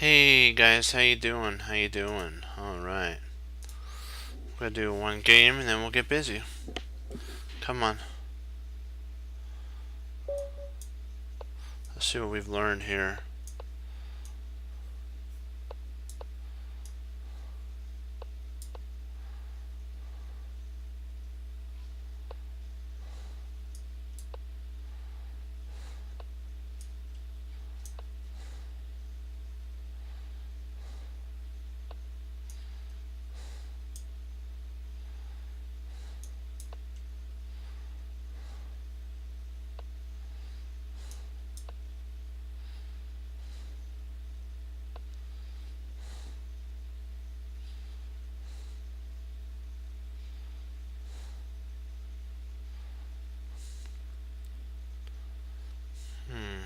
Hey guys, how you doing? How you doing? All right, we're gonna do one game and then we'll get busy. Come on, let's see what we've learned here. Hmm.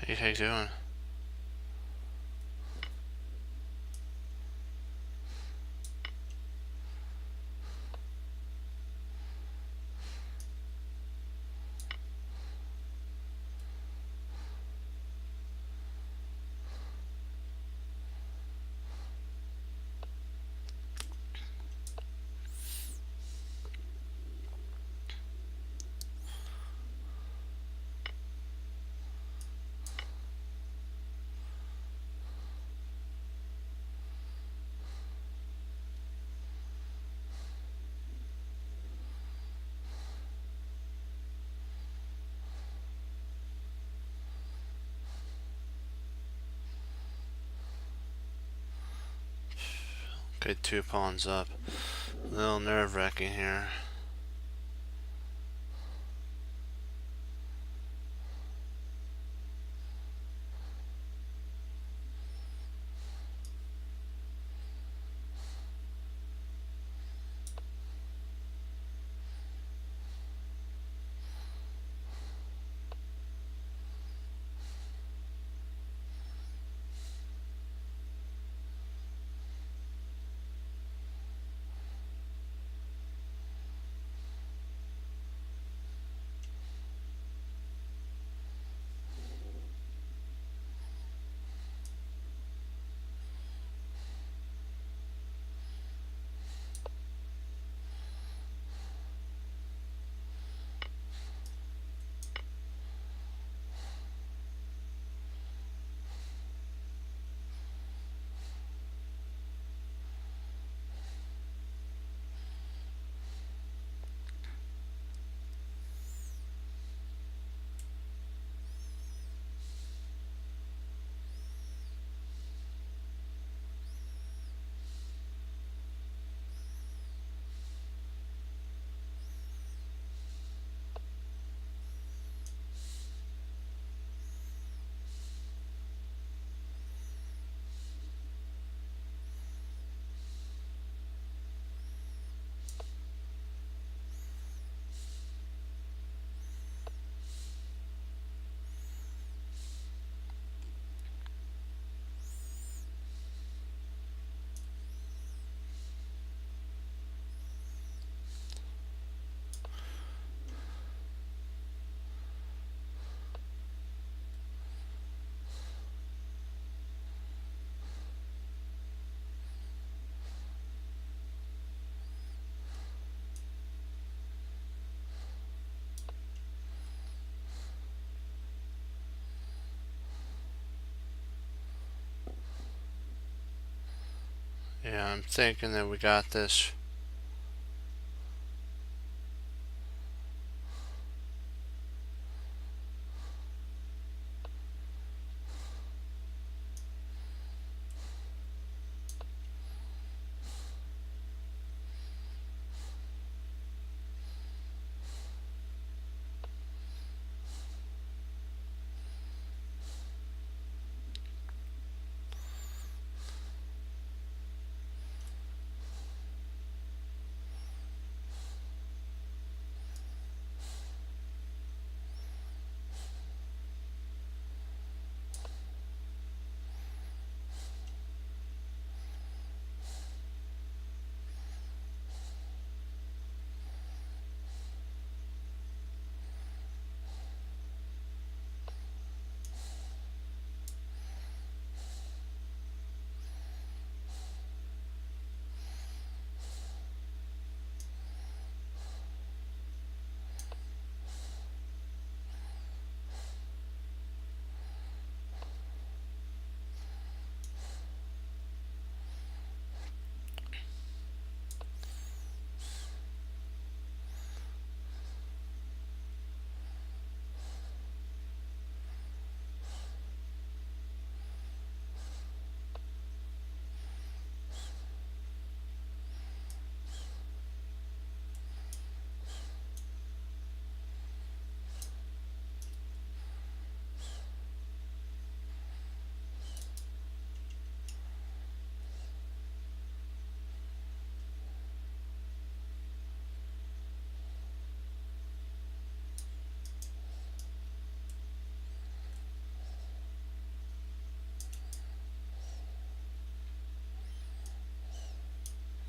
Hey, how you doing? Okay, 2 pawns up. A little nerve-wracking here. Yeah, I'm thinking that we got this.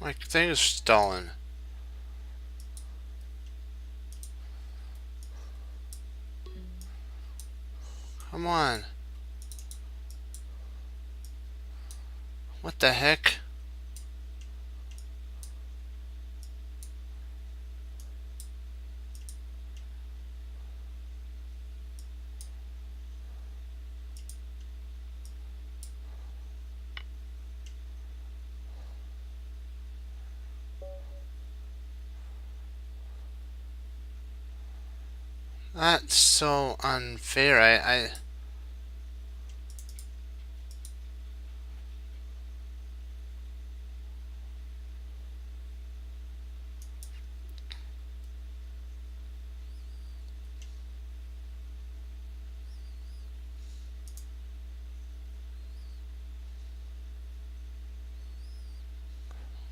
My thing is stalling. Come on. What the heck? That's so unfair. I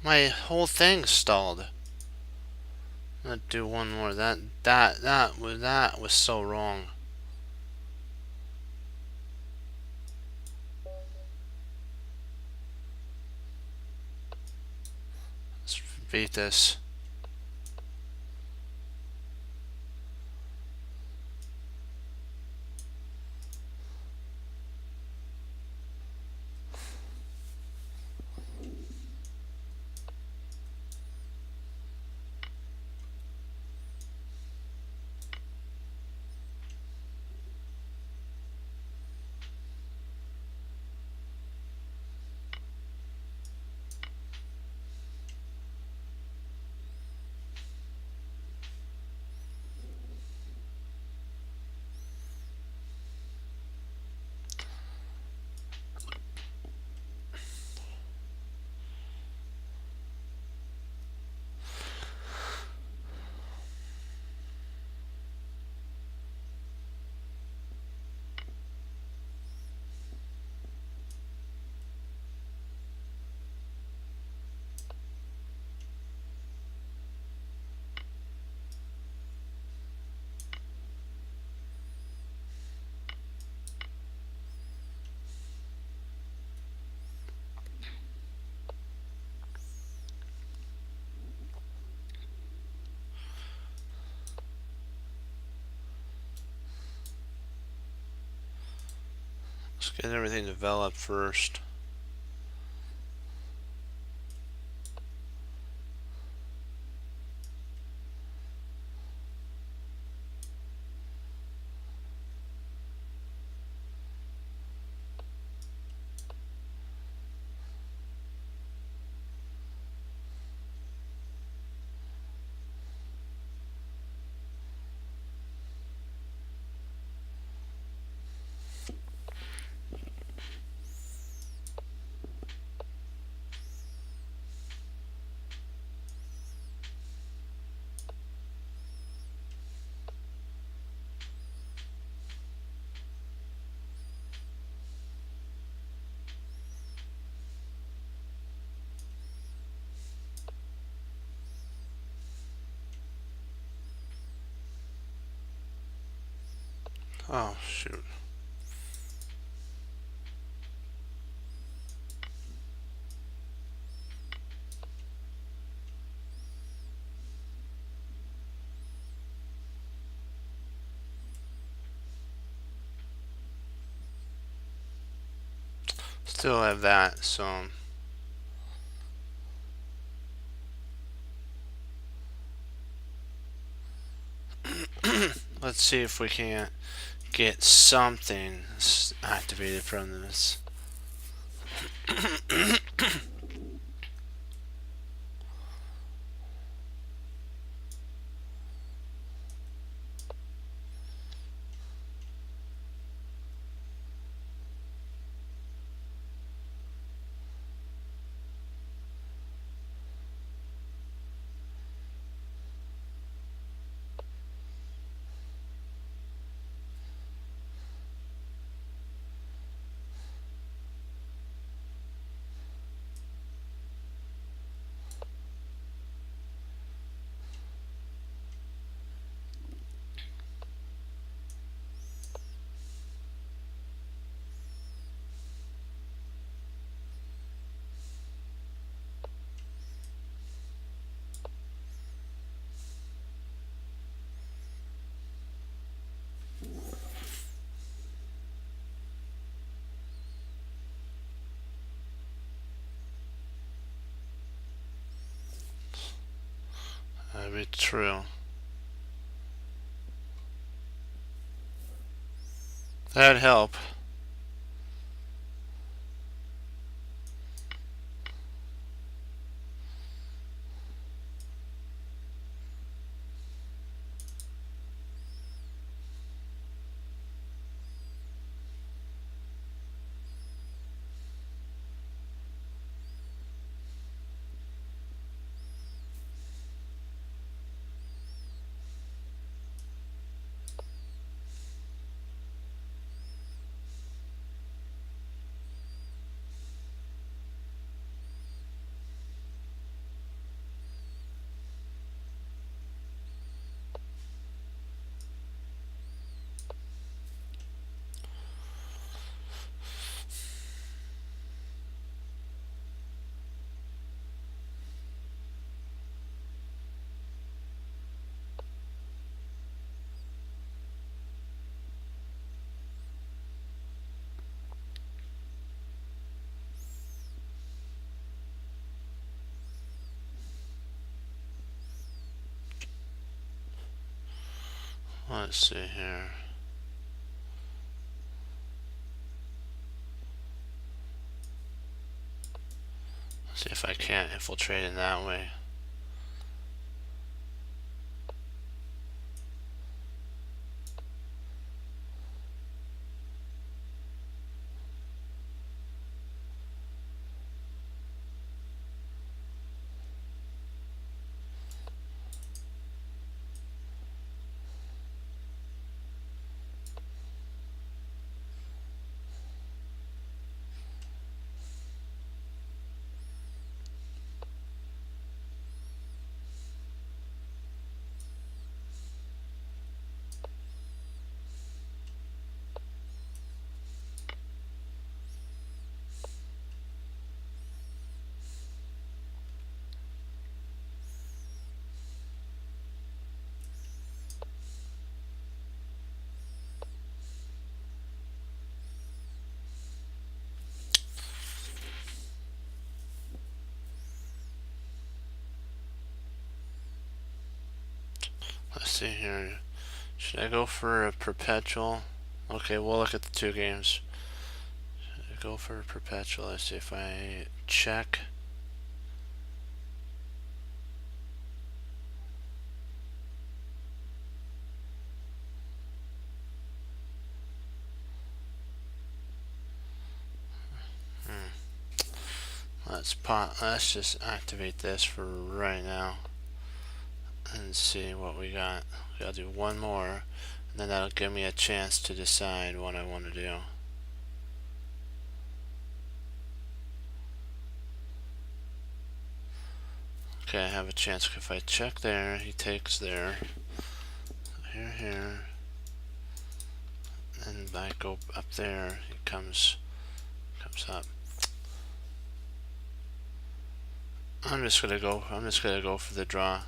my whole thing stalled. Let's do one more. That was so wrong. Let's beat this. Let's get everything developed first. Oh, shoot. Still have that, so let's see if we can't get something activated from this. That'd be true. That'd help. Let's see here. See if I can't infiltrate in that way. Let's see here. Should I go for a perpetual? Okay, we'll look at the two games. Should I go for a perpetual? Let's see if I check. Let's just activate this for right now and see what we got. I'll do one more, and then that'll give me a chance to decide what I want to do. Okay, I have a chance. If I check there, he takes there. Here, and I go up there, he comes up. I'm just gonna go for the draw.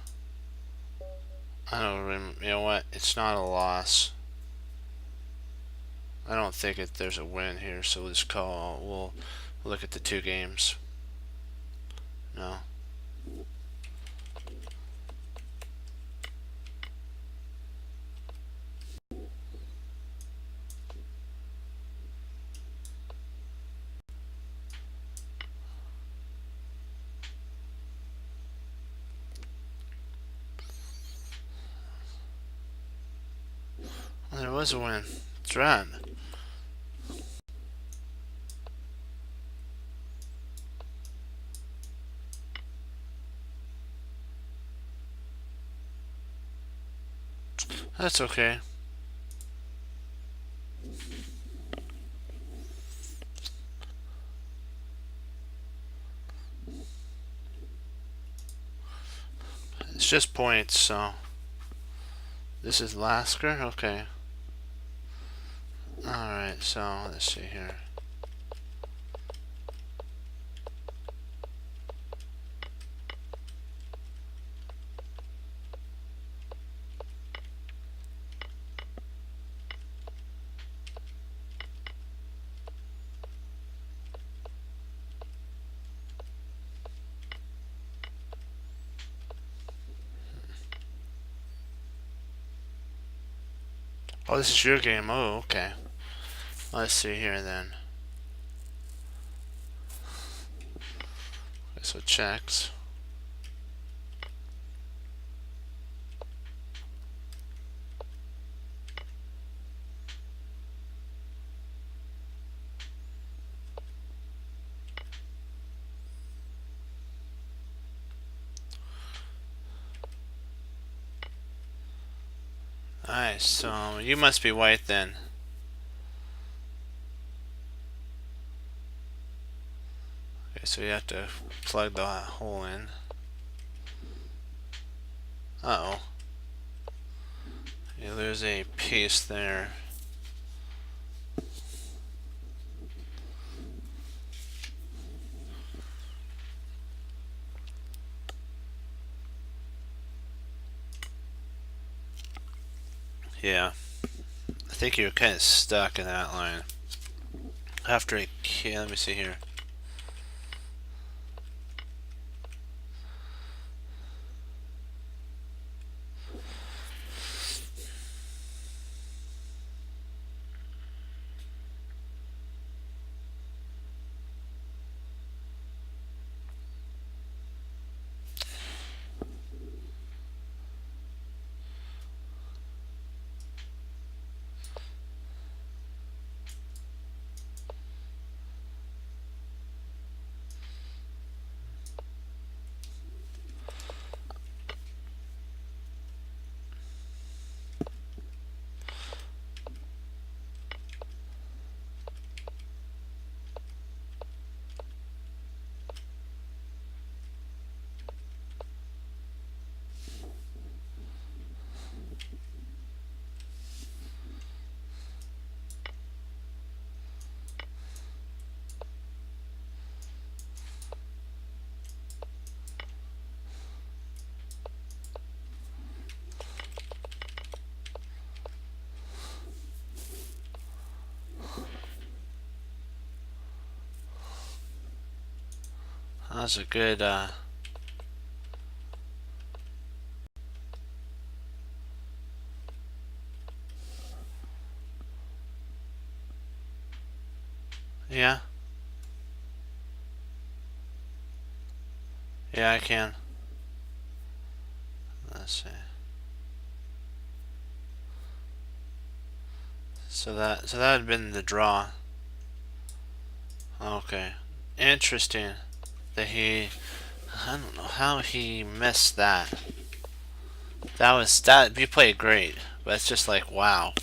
I don't even, you know what? It's not a loss. I don't think there's a win here, so we'll just call. We'll look at the two games. No. Well, there was a win. That's right. That's okay. It's just points, so. This is Lasker? Okay. Alright, so let's see here. Oh, this is your game. Oh, okay. Let's see here then. Okay, so checks. Alright, so you must be white then. Okay, so you have to plug the hole in. Uh-oh. You lose a piece there. Yeah. I think you're kind of stuck in that line. After a key, let me see here. That's a good, yeah. Yeah, I can. Let's see. So that had been the draw. Okay. Interesting that I don't know how he missed that. That you played great, but it's just like wow.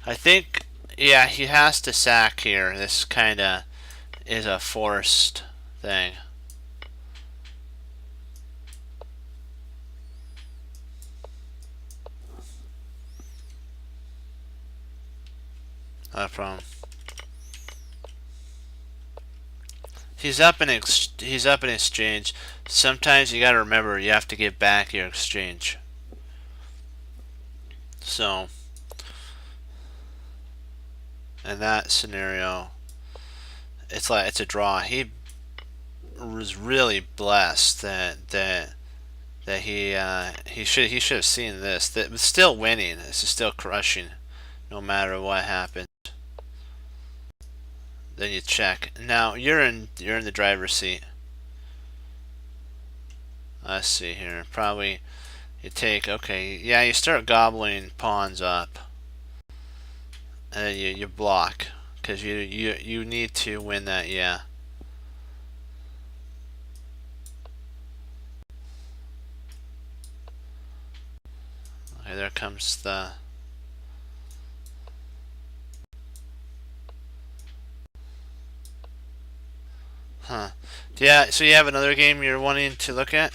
I think yeah, he has to sack here. This kind of is a forced thing. Not a problem. He's up in exchange. Sometimes you gotta remember you have to give back your exchange. So in that scenario, it's a draw. He was really blessed that he should have seen this. That was still winning. This is still crushing, no matter what happens. Then you check. Now you're in the driver's seat. Let's see here. Probably you take, okay, yeah, you start gobbling pawns up, and then you block because you need to win that. Yeah. Okay, there comes the. Huh. Yeah. So you have another game you're wanting to look at?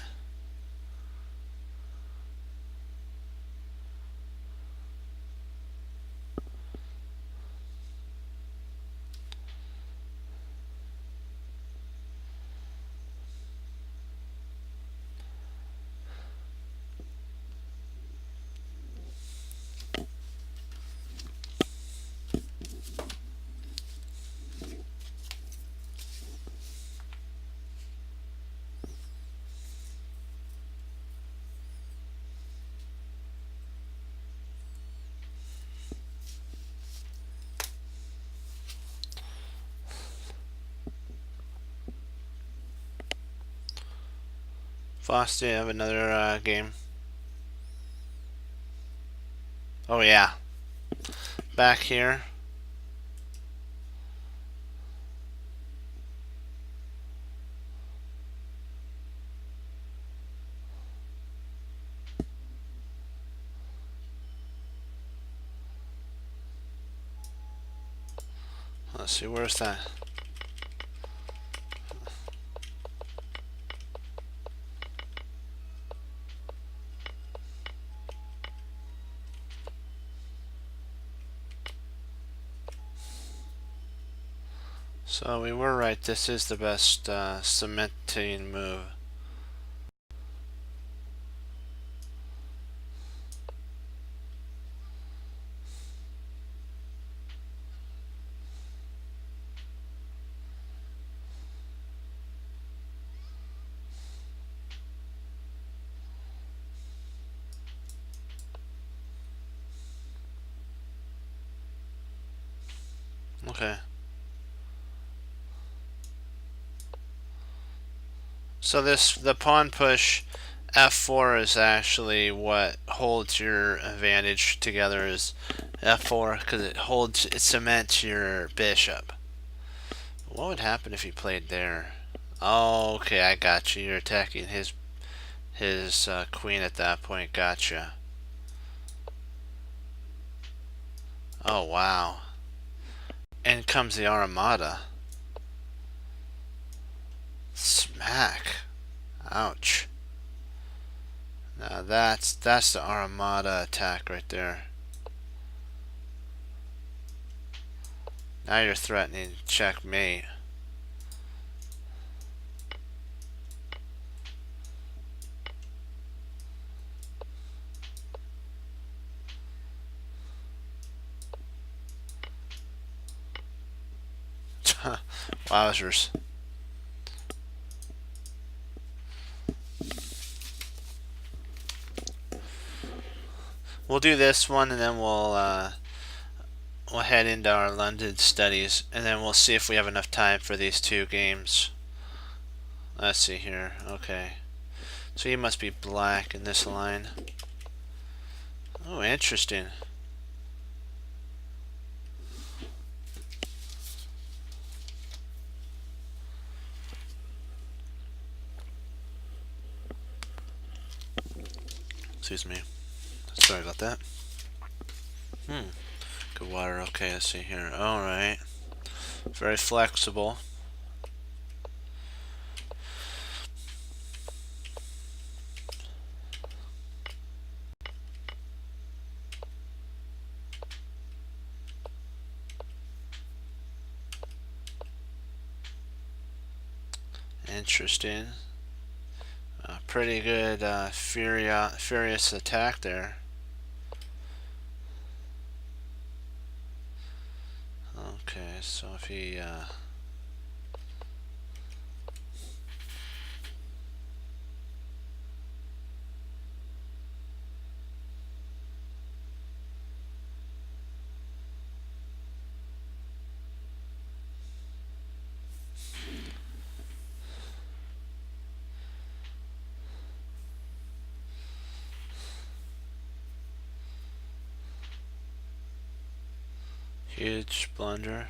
Foss, do you have another game? Oh yeah. Back here. Let's see, where's that? So we were right. This is the best cementing move. Okay. So the pawn push F4 is actually what holds your advantage together is F4 because it cements your bishop. What would happen if he played there? Oh, okay, I got you. You're attacking his queen at that point. Gotcha. Oh wow. And comes the Armada. Smack. Ouch. Now that's the Armada attack right there. Now you're threatening checkmate. Wowzers. We'll do this one and then we'll head into our London studies and then we'll see if we have enough time for these two games. Let's see here. Okay. So you must be black in this line. Oh, interesting. Excuse me. Sorry about that. Good water. Okay, let's see here. Alright. Very flexible. Interesting. Pretty good furious attack there. Okay, so if he huge blunder.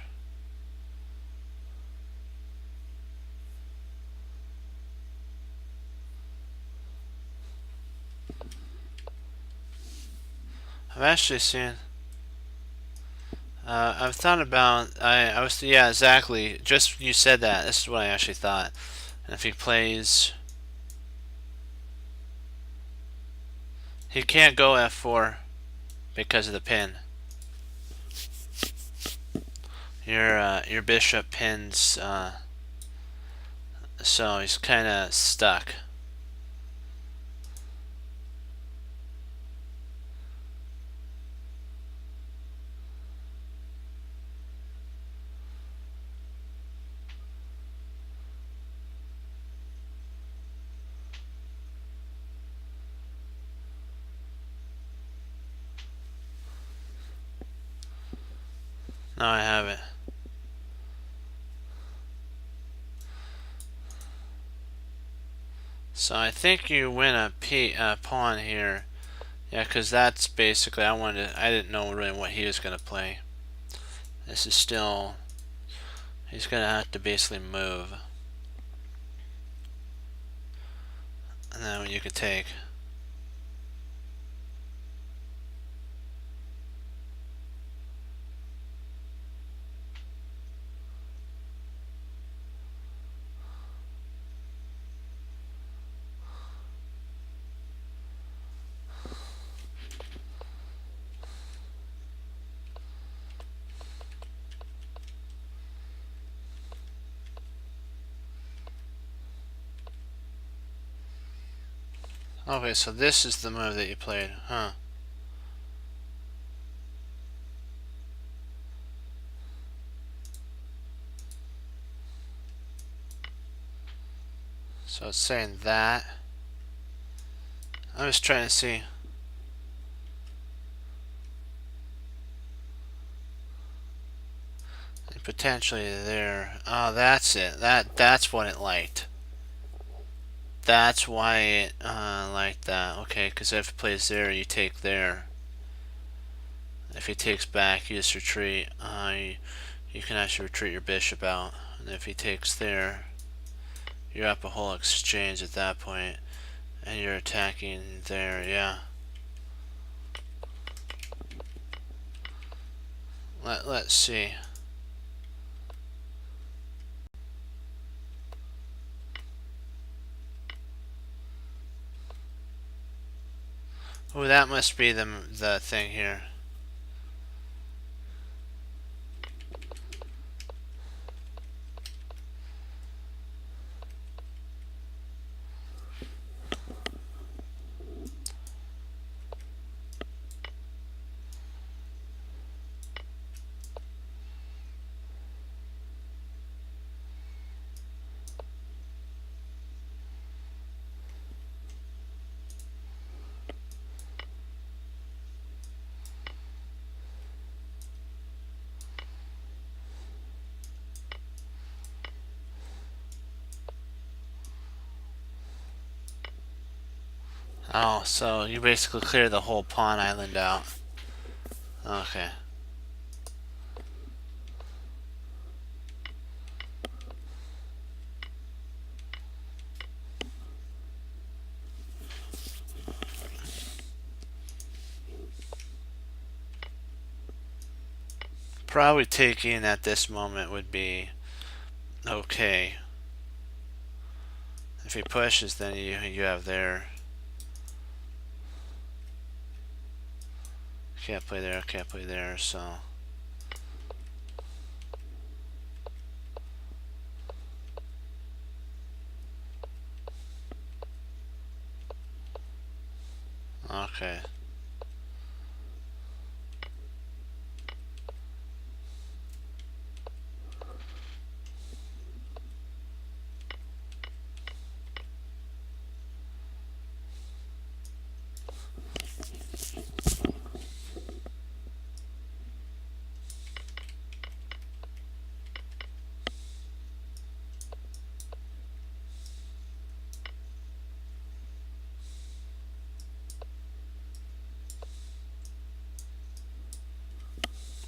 I've actually seen. I've thought about. I was yeah, exactly. Just you said that. This is what I actually thought. And if he plays, he can't go f4 because of the pin. Your bishop pins, so he's kind of stuck. No, I haven't. So I think you win a pawn here. Yeah, because that's basically, I didn't know really what he was going to play. This is still, he's going to have to basically move. And then you can take. Okay, so this is the move that you played, huh? So it's saying that. I'm just trying to see. And potentially there. Oh, that's it. That's what it liked. That's why it liked that. Okay, because if it plays there, you take there. If he takes back, you just retreat. You can actually retreat your bishop out. And if he takes there, you're up a whole exchange at that point, and you're attacking there. Yeah. Let's see. Oh, that must be the thing here. Oh, so you basically clear the whole pawn island out. Okay. Probably taking at this moment would be okay. If he pushes, then you have there. Can't play there, can't play there, so. Okay.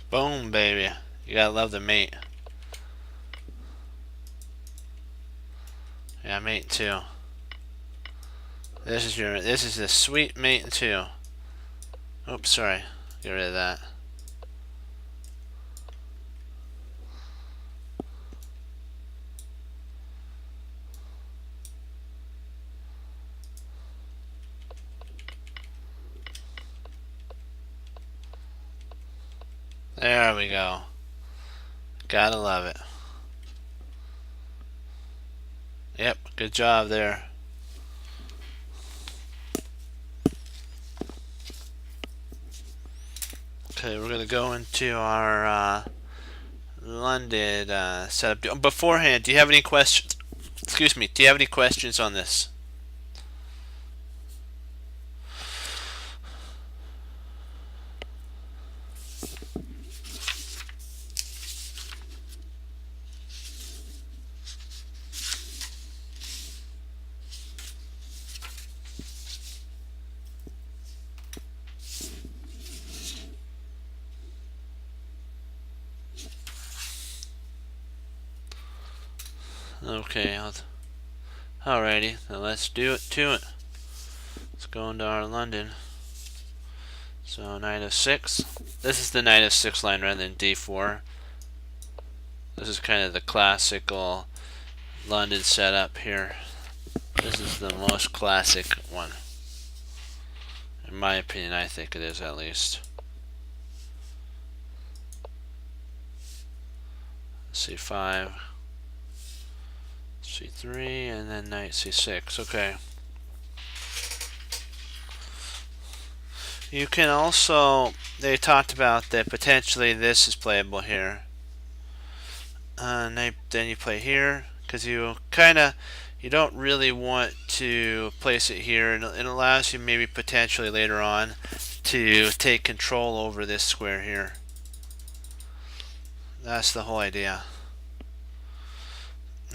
Boom, baby. You gotta love the mate. Yeah, mate 2. This is the sweet mate 2. Oops, sorry. Get rid of that. There we go. Gotta love it. Yep, good job there. Okay, we're gonna go into our London setup. Beforehand, do you have any questions? Excuse me. Do you have any questions on this? Okay, alrighty, then let's do it to it. Let's go into our London. So knight of 6. This is the knight of 6 line rather than d4. This is kind of the classical London setup here. This is the most classic one. In my opinion, I think it is at least. C5. C3 and then knight C6. Okay. You can also, they talked about that potentially this is playable here. Then you play here because you don't really want to place it here, and it allows you maybe potentially later on to take control over this square here. That's the whole idea.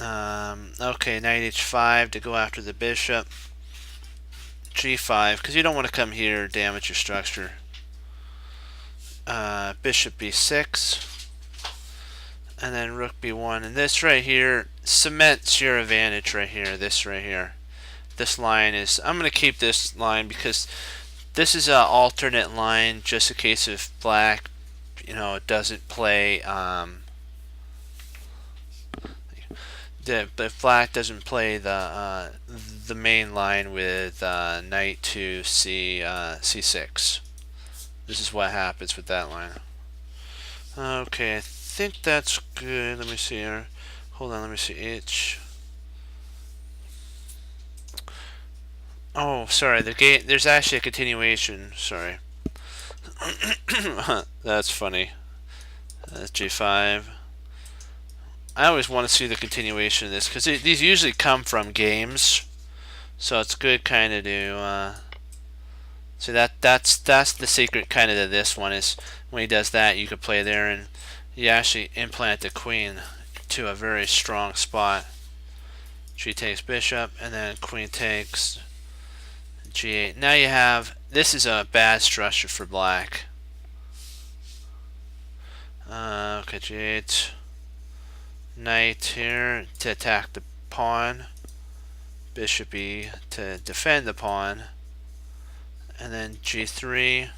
Okay, knight h5 to go after the bishop. G5 because you don't want to come here and damage your structure. Bishop b6 and then rook b1, and this right here cements your advantage right here. This right here, this line is, I'm going to keep this line because this is an alternate line just in case if black doesn't play if black doesn't play the main line with knight to c6. This is what happens with that line. Okay, I think that's good. Let me see here. Hold on, let me see. H. Oh, sorry. The game. There's actually a continuation. Sorry. That's funny. That's G5. I always want to see the continuation of this because these usually come from games, so it's good kind of to so that's the secret kind of to this one is when he does that you could play there and you actually implant the queen to a very strong spot. She takes bishop and then queen takes g8. Now you have, this is a bad structure for black. Okay, g8. Knight here to attack the pawn, bishop e to defend the pawn, and then g3.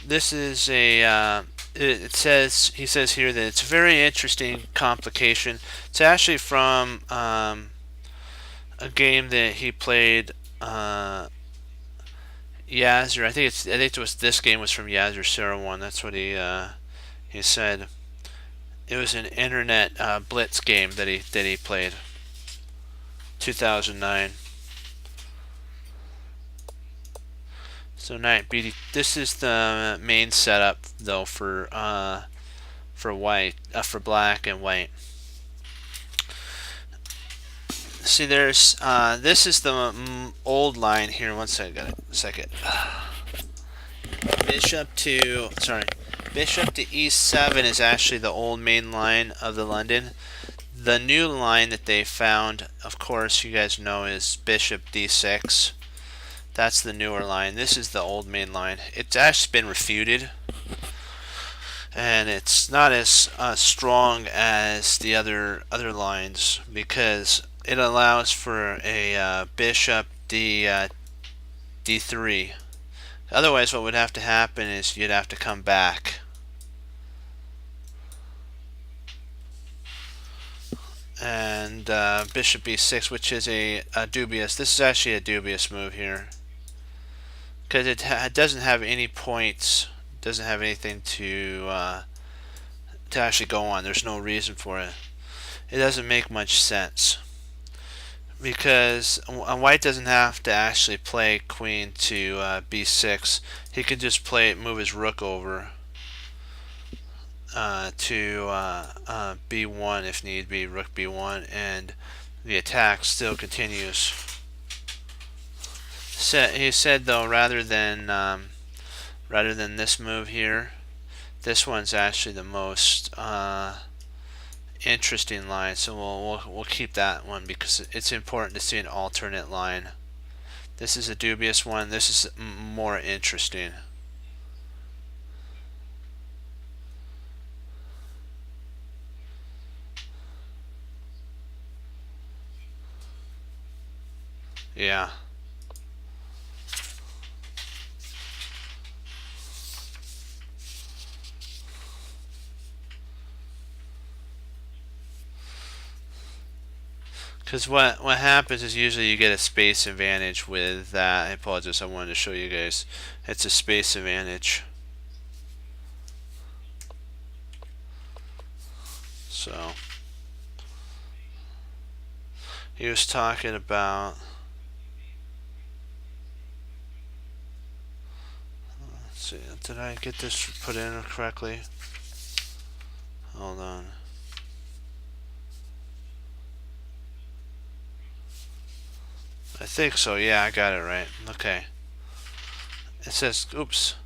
This is a he says here that it's a very interesting complication. It's actually from a game that he played, Yazzer. I think it was this game was from Yazzer Sarah 1. That's what he said. It was an internet blitz game that he played. 2009. So knight BD. This is the main setup though for white, for black and white. See, there's this is the old line here. One second, got it. Second. Bishop to E7 is actually the old main line of the London. The new line that they found, of course, you guys know, is Bishop D6. That's the newer line. This is the old main line. It's actually been refuted, and it's not as strong as the other lines because it allows for a Bishop D3. Otherwise, what would have to happen is you'd have to come back. And Bishop B6, which is a dubious. This is actually a dubious move here because it doesn't have any points, doesn't have anything to actually go on. There's no reason for it. It doesn't make much sense because white doesn't have to actually play queen to B6. He could just move his rook over to B1 if need be, rook B1, and the attack still continues. He said though, rather than this move here, this one's actually the most interesting line. So we'll keep that one because it's important to see an alternate line. This is a dubious one. This is more interesting. Yeah. Because what happens is usually you get a space advantage with that. I apologize, I wanted to show you guys. It's a space advantage. So he was talking about, let's see, did I get this put in correctly? Hold on. I think so, yeah, I got it right. Okay. It says, oops,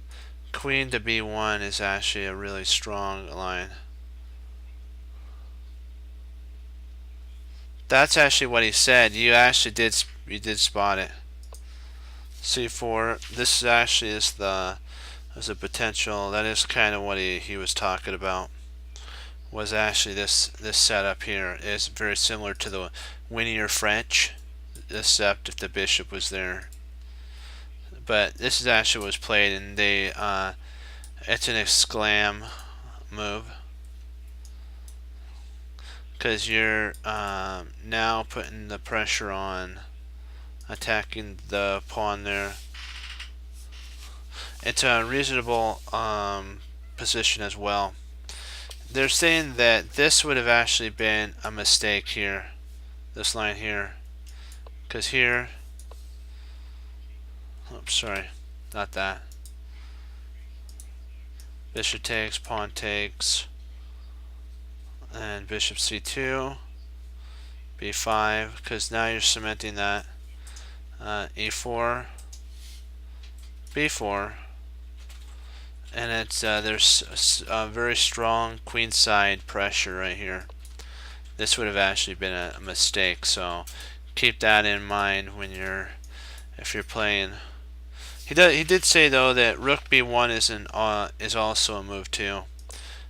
queen to B1 is actually a really strong line. That's actually what he said. You did spot it. C4. This actually is a potential. That is kind of what he was talking about. Was actually this setup here is very similar to the Winier French, except if the bishop was there. But this is actually was played, and it's an exclam move because you're now putting the pressure on attacking the pawn there. It's a reasonable position as well. They're saying that this would have actually been a mistake here, this line here, because here, oops, sorry, not that. Bishop takes, pawn takes, and bishop c2, b5, because now you're cementing that. E4, b4, and it's there's a very strong queenside pressure right here. This would have actually been a mistake, so keep that in mind when if you're playing. He did say though that rook b1 is also a move too,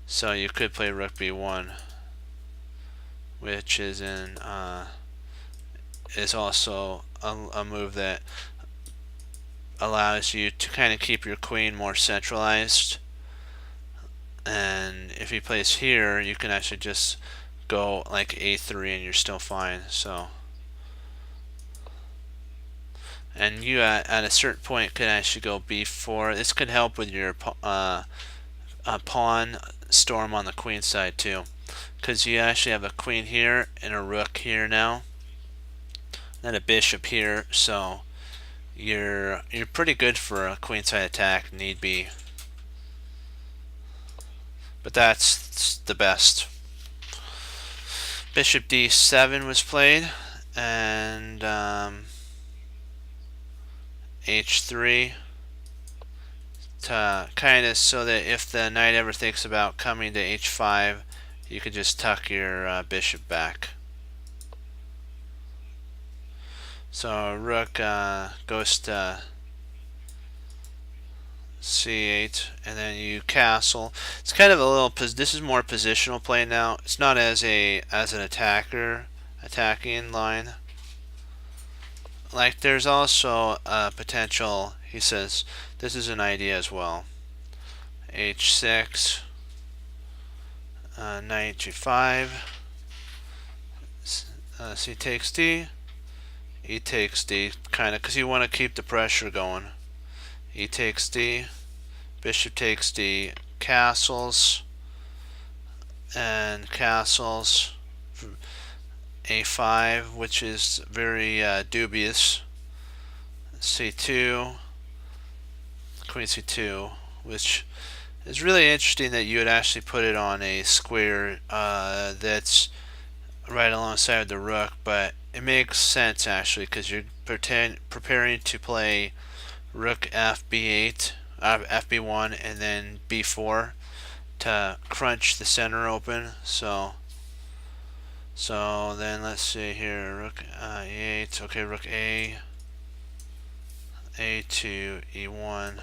so you could play rook b1, which is also a move that allows you to kind of keep your queen more centralized. And if he plays here, you can actually just go like a3 and you're still fine. So, and you at a certain point could actually go b4. This could help with your pawn storm on the queen side too, because you actually have a queen here and a rook here now, and a bishop here. So you're pretty good for a queenside attack, need be. But that's the best. Bishop d7 was played, and h3 to kind of so that if the knight ever thinks about coming to h5, you could just tuck your bishop back. So rook goes to c8, and then you castle. It's kind of a little. This is more positional play now. It's not as an attacking line. Like there's also a potential. He says this is an idea as well. h6, knight g5, c takes d, e takes d, kind of because you want to keep the pressure going. E takes d, bishop takes d, castles, and castles, a5, which is very dubious, c2, queen c2, which is really interesting that you would actually put it on a square that's right alongside the rook, but it makes sense actually because you're preparing to play rook fb8, fb1, and then b4 to crunch the center open. So then let's see here, rook e8, okay, rook a2, e1.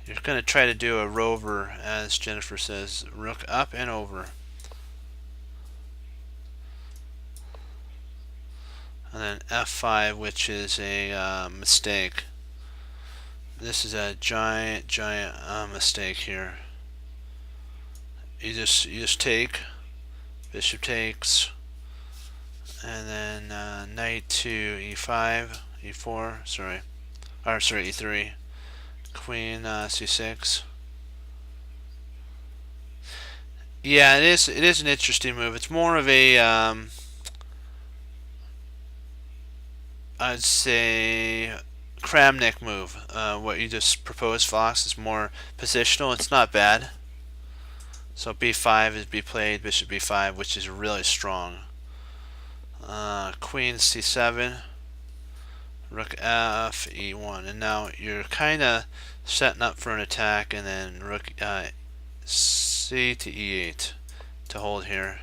You're going to try to do a rover, as Jennifer says, rook up and over. And then f5, which is a mistake. This is a giant mistake here. You just take, bishop takes, and then knight to e5, e4, sorry, e3, queen c6. Yeah, it is an interesting move. It's more of a I'd say Kramnik move. What you just proposed, Fox, is more positional. It's not bad. So b5 is be played, bishop b5, which is really strong. Queen c7, rook f, e1, and now you're kind of setting up for an attack, and then rook c to e8 to hold here.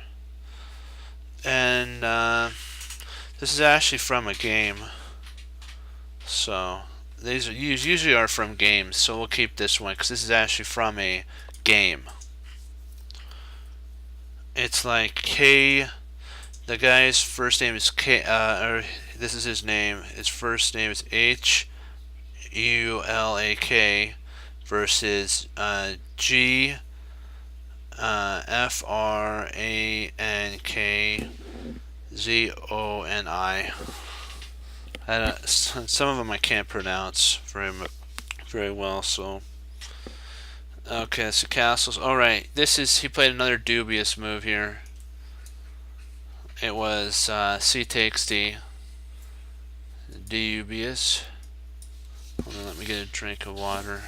And this is actually from a game, so these usually are from games, so we'll keep this one because this is actually from a game. It's like K, the guy's first name is K, or this is his name, his first name is Hulak versus G FRANKZONI. Some of them I can't pronounce very well, so. Okay, so castles. Alright, he played another dubious move here. It was c takes d. Dubious. Hold on, let me get a drink of water.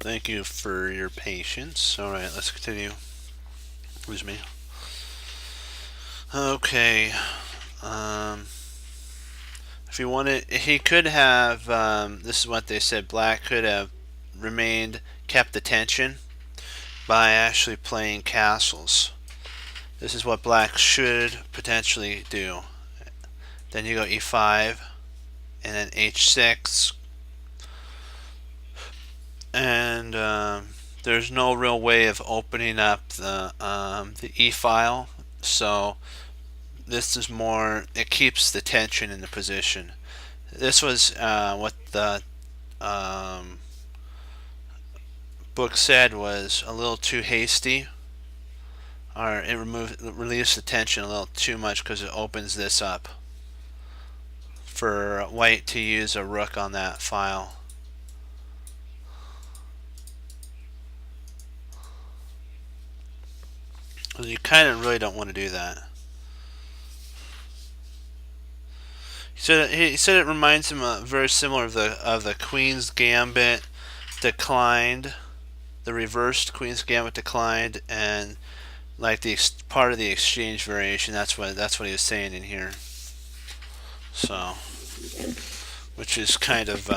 Thank you for your patience. Alright, let's continue. Excuse me. Okay. If he wanted, he could have, this is what they said, Black could have kept the tension by actually playing castles. This is what Black should potentially do. Then you go e5, and then h6, and there's no real way of opening up the e file, so this is more, it keeps the tension in the position. This was what the book said was a little too hasty, or it relieves the tension a little too much because it opens this up for white to use a rook on that file. Well, you kind of really don't want to do that. He said it reminds him very similar of the Queen's Gambit declined, the reversed Queen's Gambit declined, and like the part of the exchange variation. That's what he was saying in here. So, which is kind of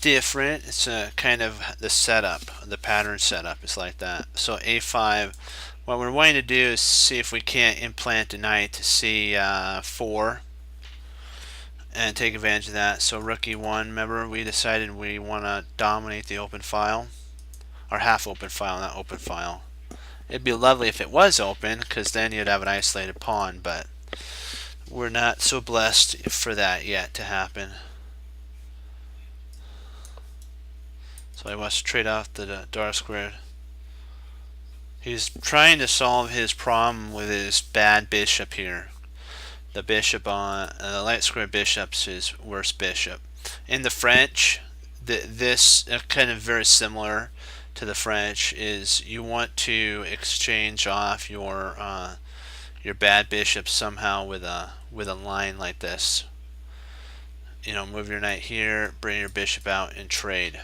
different. It's kind of the setup, the pattern setup is like that. So A5. What we're wanting to do is see if we can't implant a knight to C4 and take advantage of that. So rook E1. Remember, we decided we want to dominate the open file, or half open file, not open file. It'd be lovely if it was open, because then you'd have an isolated pawn, but we're not so blessed for that yet to happen. So I must trade off the dark squared. He's trying to solve his problem with his bad bishop here. The bishop on the light square bishop's his worst bishop. In the French, this kind of very similar to the French is you want to exchange off your bad bishop somehow with a line like this. You know, move your knight here, bring your bishop out, and trade.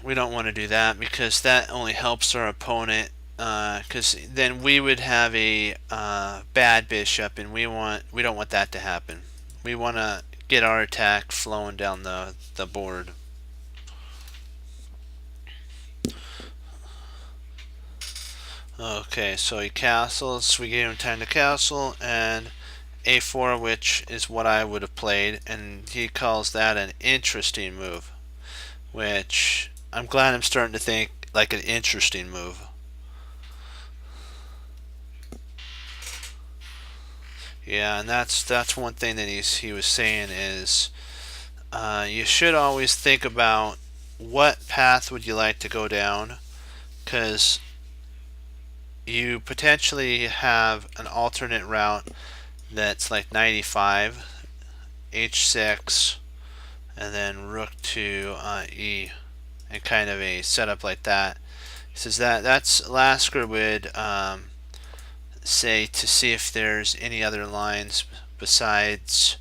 We don't want to do that because that only helps our opponent, because then we would have a bad bishop, and we don't want that to happen. We want to get our attack flowing down the board. Okay, so he castles. We gave him time to castle, and A4, which is what I would have played, and he calls that an interesting move, which I'm glad I'm starting to think like an interesting move. Yeah, and that's one thing that he was saying is you should always think about what path would you like to go down, because you potentially have an alternate route that's like 95, h6, and then rook to e, and kind of a setup like that. He says that's Lasker would say to see if there's any other lines besides,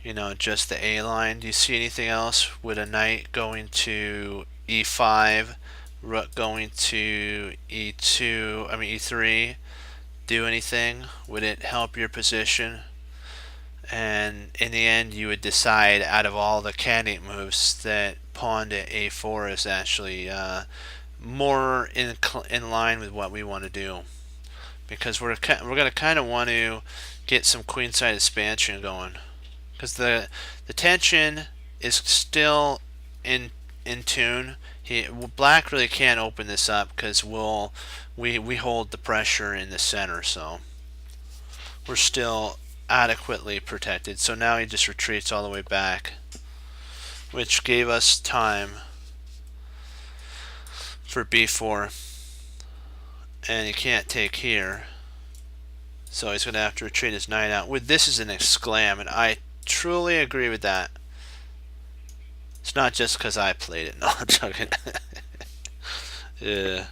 you know, just the A line. Do you see anything else? Would a knight going to E5, rook going to E2, I mean E3, do anything? Would it help your position? And in the end, you would decide out of all the candidate moves that pawn to A4 is actually more in line with what we want to do, because we're going to kind of want to get some queenside expansion going, because the tension is still in tune. Black really can't open this up because we hold the pressure in the center, so we're still adequately protected. So now he just retreats all the way back, which gave us time for b4, and he can't take here, so he's going to have to retreat his knight out. This is an exclam, and I truly agree with that. It's not just because I played it. No, I'm joking. Yeah.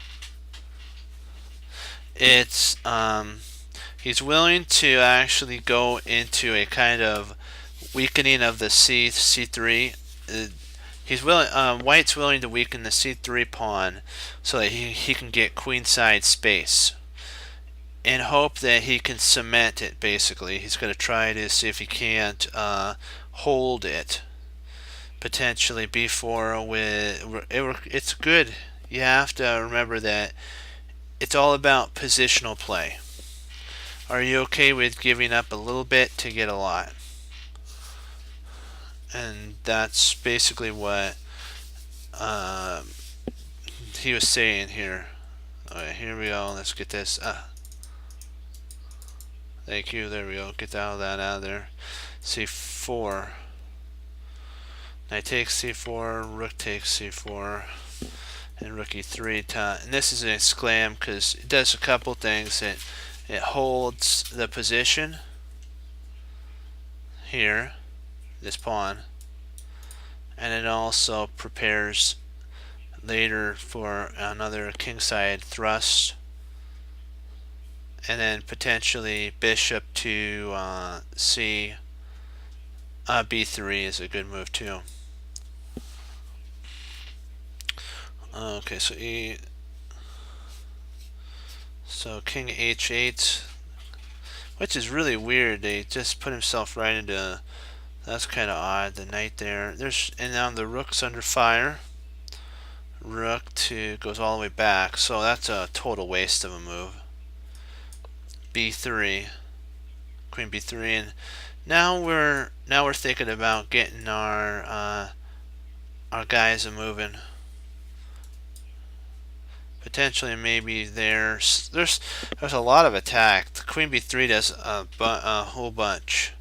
It's he's willing to actually go into a kind of weakening of the c3. He's willing. White's willing to weaken the c3 pawn so that he can get queenside space, in hope that he can cement it. Basically, he's going to try to see if he can't hold it. Potentially b4 with it's good. You have to remember that it's all about positional play. Are you okay with giving up a little bit to get a lot? And that's basically what he was saying here. Alright, here we go. Let's get this. Thank you. There we go. Get that out of there. C4. Knight takes c4. Rook takes c4. And rook e3. And this is an exclam because it does a couple things. It holds the position here, this pawn, and it also prepares later for another kingside thrust, and then potentially bishop to c b3 is a good move too. Okay, so king h8, which is really weird. They just put himself right into. That's kind of odd. The knight there. And now the rook's under fire. Rook goes all the way back, so that's a total waste of a move. b3, queen b3, and now we're thinking about getting our guys a moving. Potentially, maybe there's a lot of attack. The queen b3 does a whole bunch.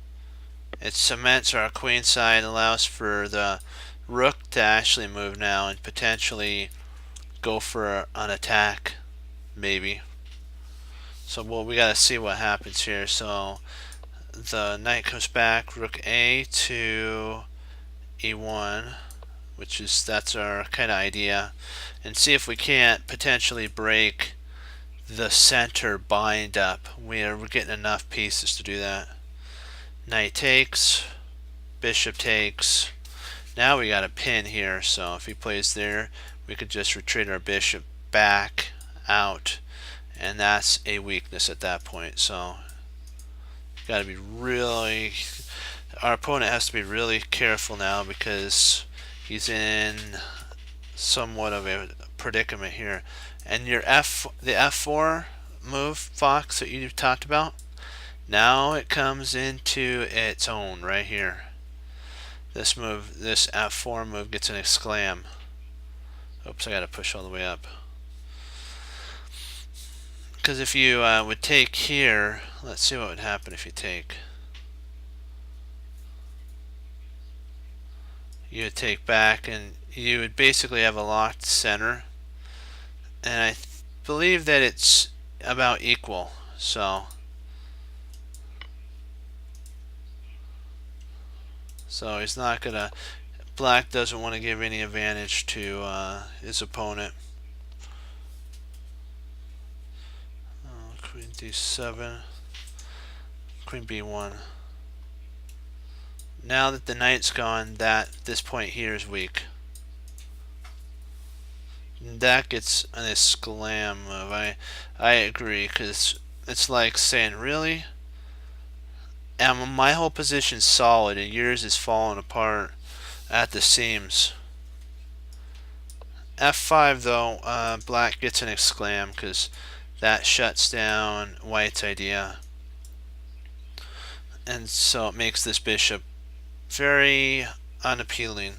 It cements our queen side, allows for the rook to actually move now and potentially go for an attack, maybe. So we gotta see what happens here. So the knight comes back, rook a to e1, that's our kind of idea, and see if we can't potentially break the center bind up. We're getting enough pieces to do that. Knight takes, bishop takes. Now we got a pin here, so if he plays there, we could just retreat our bishop back out, and that's a weakness at that point. So got to be really, our opponent has to be really careful now, because he's in somewhat of a predicament here. And the f4 move, Fox, that you talked about, now it comes into its own right here. This f4 move gets an exclam. Oops, I gotta push all the way up. Because if you would take here, let's see what would happen if you take. You would take back, and you would basically have a locked center. And I believe that it's about equal. So he's not gonna. Black doesn't want to give any advantage to his opponent. Queen d7, queen b1. Now that the knight's gone, this point here is weak. And that gets an exclam move. I agree, because it's like saying, really? And my whole position's solid, and yours is falling apart at the seams. f5 though, black gets an exclam, because that shuts down white's idea, and so it makes this bishop very unappealing.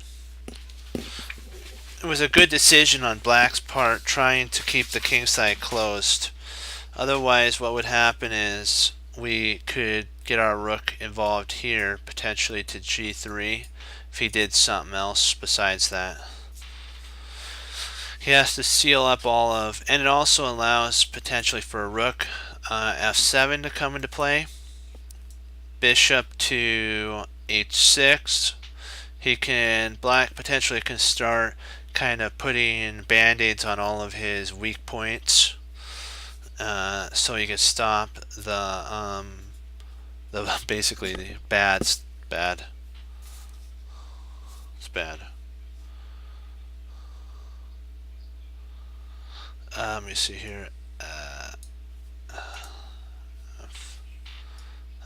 It was a good decision on black's part, trying to keep the kingside closed. Otherwise, what would happen is we could get our rook involved here, potentially to g3, if he did something else besides that. He has to seal up all of, and it also allows potentially for a rook f7 to come into play. Bishop to h6. Black potentially can start kind of putting band-aids on all of his weak points, so he can stop the basically the bad. It's bad. Let me see here.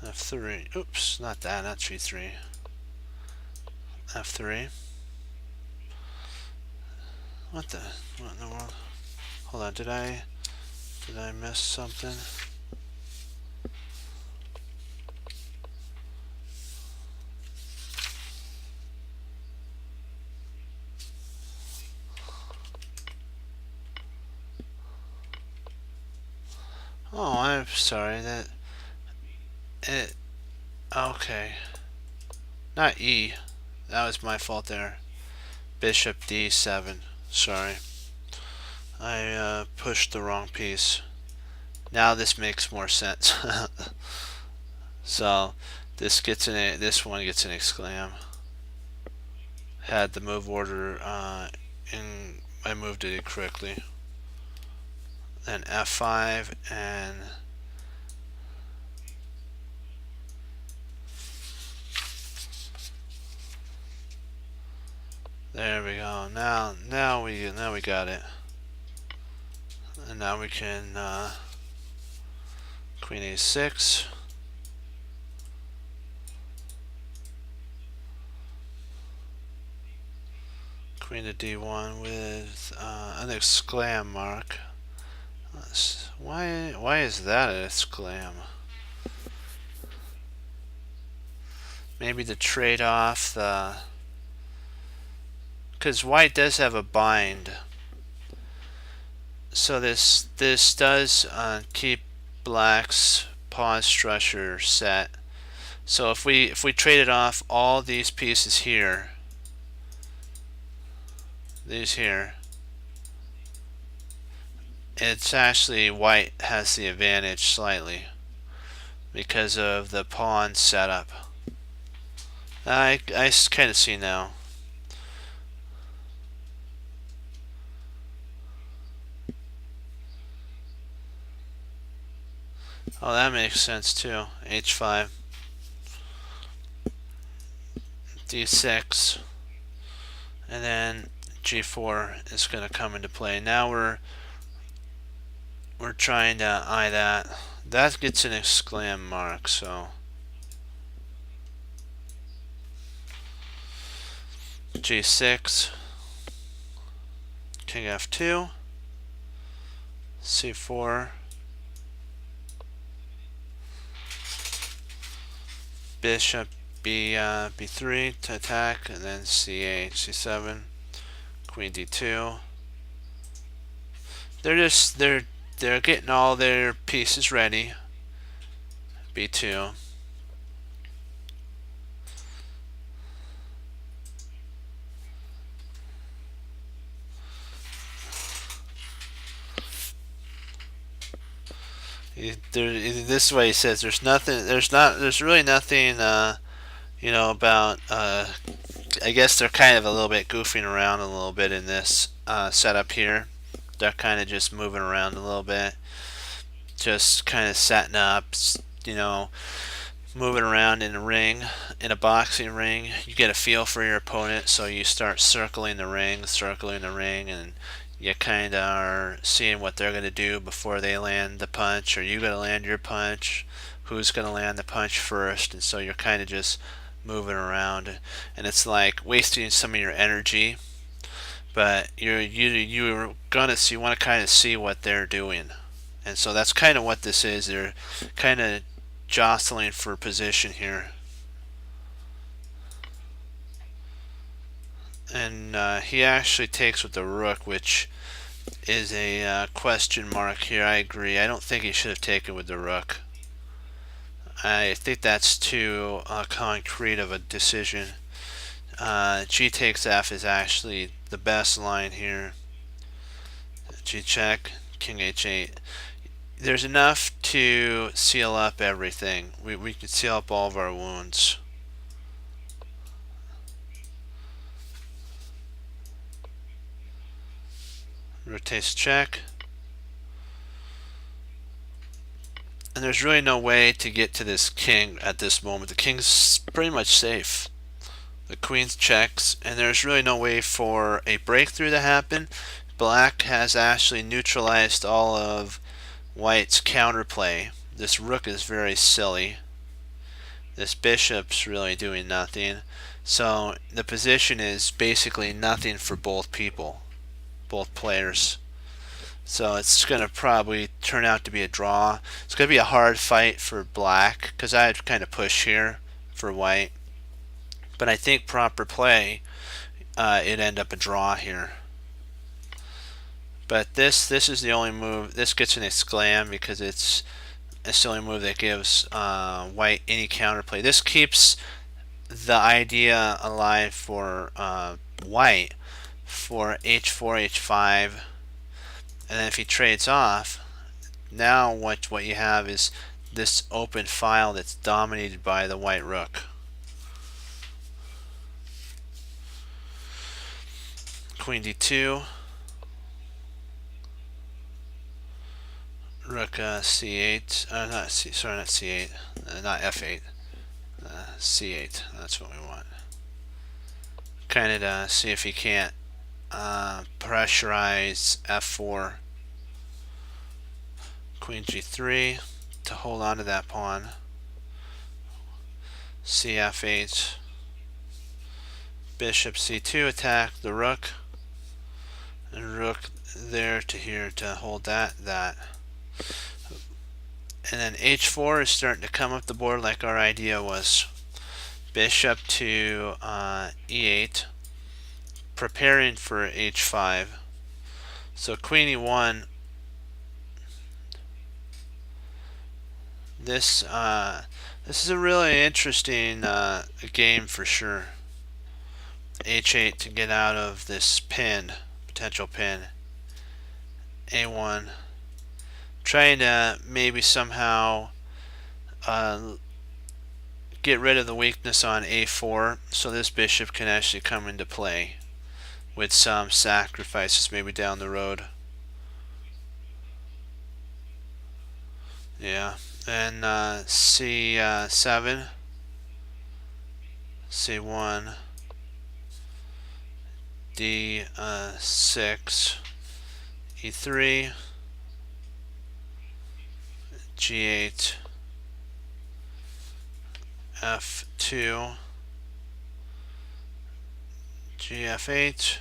F3. Oops, not that. Not G3. F3. What in the world? Hold on. Did I miss something? Oh, I'm sorry. Okay. Not E. That was my fault there. Bishop D7. Sorry. I pushed the wrong piece. Now this makes more sense. So this one gets an exclam. Had the move order in I moved it correctly. Then F5 and there we go. Now we got it. And now we can Queen A6. Queen to D1 with an exclam mark. Why is that an exclam? Maybe to trade off the, because white does have a bind. So this does keep black's pawn structure set. So if we traded off all these pieces here, these here, it's actually white has the advantage slightly because of the pawn setup. I kind of see now. Oh, that makes sense too. H5, D6, and then G4 is going to come into play. Now we're trying to eye that. That gets an exclam mark, so G6, King F2, C4, Bishop B3 to attack, and then C8, C7, Queen D2. They're getting all their pieces ready. B2. This way he says there's nothing. There's really nothing. You know about. I guess they're kind of a little bit goofing around a little bit in this setup here. They're kind of just moving around a little bit, just kind of setting up. You know, moving around in a ring, in a boxing ring. You get a feel for your opponent, so you start circling the ring, and you kind of are seeing what they're going to do before they land the punch. Are you going to land your punch? Who's going to land the punch first? And so you're kind of just moving around, and it's like wasting some of your energy. But you're gonna see, you want to kind of see what they're doing, and so that's kind of what this is. They're kind of jostling for position here. And he actually takes with the rook, which is a question mark here. I agree. I don't think he should have taken with the rook. I think that's too concrete of a decision. G takes F is actually the best line here. G check, King H8. There's enough to seal up everything. We can seal up all of our wounds. Rotates check. And there's really no way to get to this king at this moment. The king's pretty much safe. The queen checks, and there's really no way for a breakthrough to happen. Black has actually neutralized all of white's counterplay. This rook is very silly. This bishop's really doing nothing. So the position is basically nothing for both people, both players. So it's going to probably turn out to be a draw. It's going to be a hard fight for black because I'd kind of push here for white. But I think proper play, it'd end up a draw here. But this is the only move. This gets an exclam because it's the only move that gives white any counterplay. This keeps the idea alive for white for h4, h5, and then if he trades off, now what you have is this open file that's dominated by the white rook. Queen d2, rook c8, not c8, not f8, c8, that's what we want. Kind of to see if he can't pressurize f4, queen g3 to hold on to that pawn, cf8, bishop c2, attack the rook, and rook there to here to hold that. And then h4 is starting to come up the board like our idea was. Bishop to e8, preparing for h5. So queen e1. This is a really interesting game for sure. h8 to get out of this pin, potential pin. a1, trying to maybe somehow get rid of the weakness on a4 so this bishop can actually come into play with some sacrifices maybe down the road. Yeah, and c7, c1, d6, e3, g8, f2, gf8,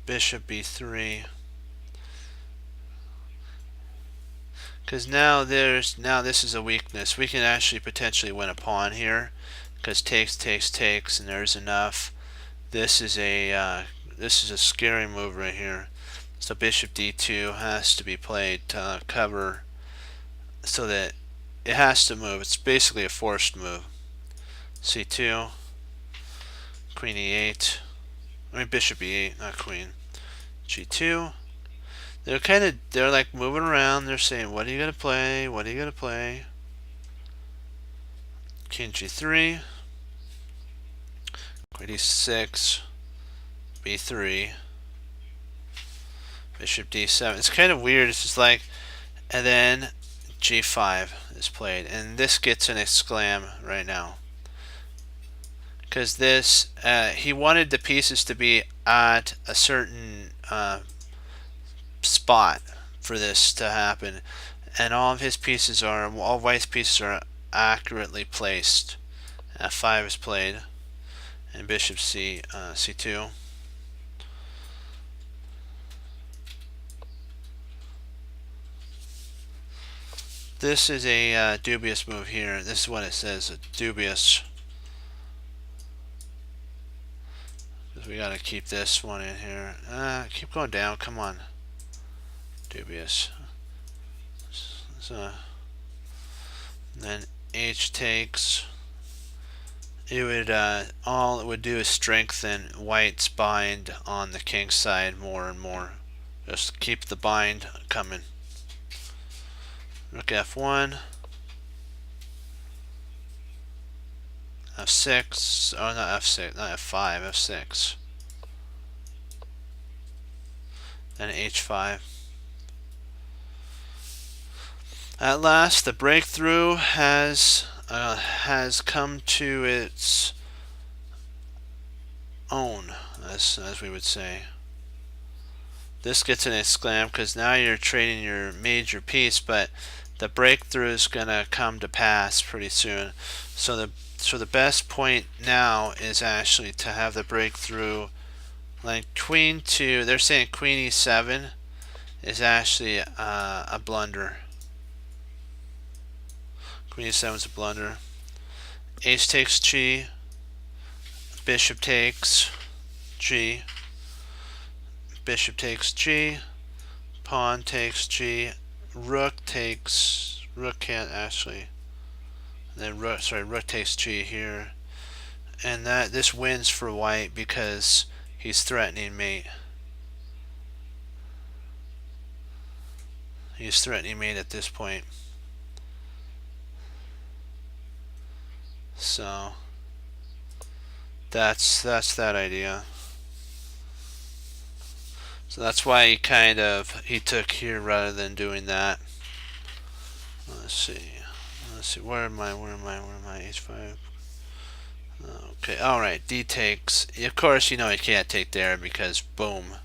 bishop b3. Because now this is a weakness. We can actually potentially win a pawn here, because takes, and there's enough. This is a scary move right here. So bishop d2 has to be played to cover, so that it has to move. It's basically a forced move. c2, queen e8. I mean bishop e8, not queen. g2. They're like moving around. They're saying, what are you gonna play? What are you gonna play? King g3, queen d6, b3, bishop d7. It's kind of weird. It's just like, and then g5 is played, and this gets an exclam right now, because this he wanted the pieces to be at a certain spot for this to happen, and all White's pieces are accurately placed. f5 is played, and bishop c2. This is a dubious move here. This is what it says, dubious. Because we gotta keep this one in here. Keep going down, come on. Dubious. So then h takes. It would all it would do is strengthen White's bind on the king side more and more. Just keep the bind coming. Rook f1, f6, oh not f6, not f5, f6, then h5. At last, the breakthrough has come to its own, as we would say. This gets an exclam because now you're trading your major piece, but the breakthrough is gonna come to pass pretty soon. So the best point now is actually to have the breakthrough, like queen to. They're saying queen e7 is actually a blunder. Queen e7 is a blunder. Ace takes g. Bishop takes g. Bishop takes g. Pawn takes g. Rook can't actually. And then rook takes g here. And this wins for White because he's threatening mate. He's threatening mate at this point. So that's that idea. So that's why he took here rather than doing that. Let's see. Where am I? H5. Okay. All right. D takes. Of course, you know he can't take there because boom.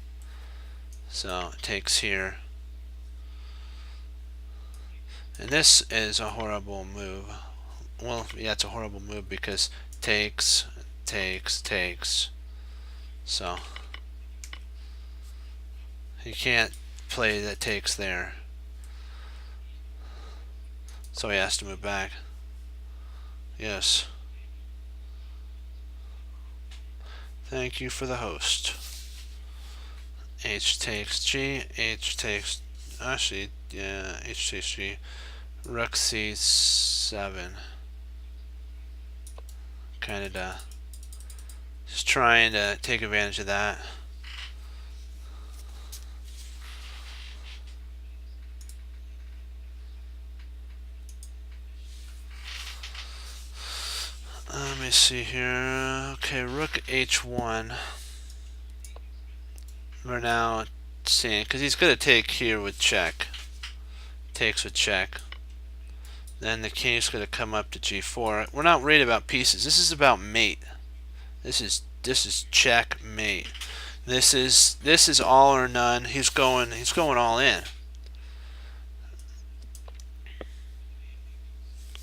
So it takes here. And this is a horrible move. Well, yeah, it's a horrible move because takes. So he can't play that takes there. So he has to move back. Yes. Thank you for the host. H takes G. H takes. Actually, yeah, H takes G. Rook C7. Kind of just trying to take advantage of that. Let me see here. Okay, Rook H1. We're now seeing, because he's going to take here with check. Takes with check. Then the king's going to come up to G4. We're not worried about pieces. This is about mate. This is checkmate. This is all or none. He's going all in.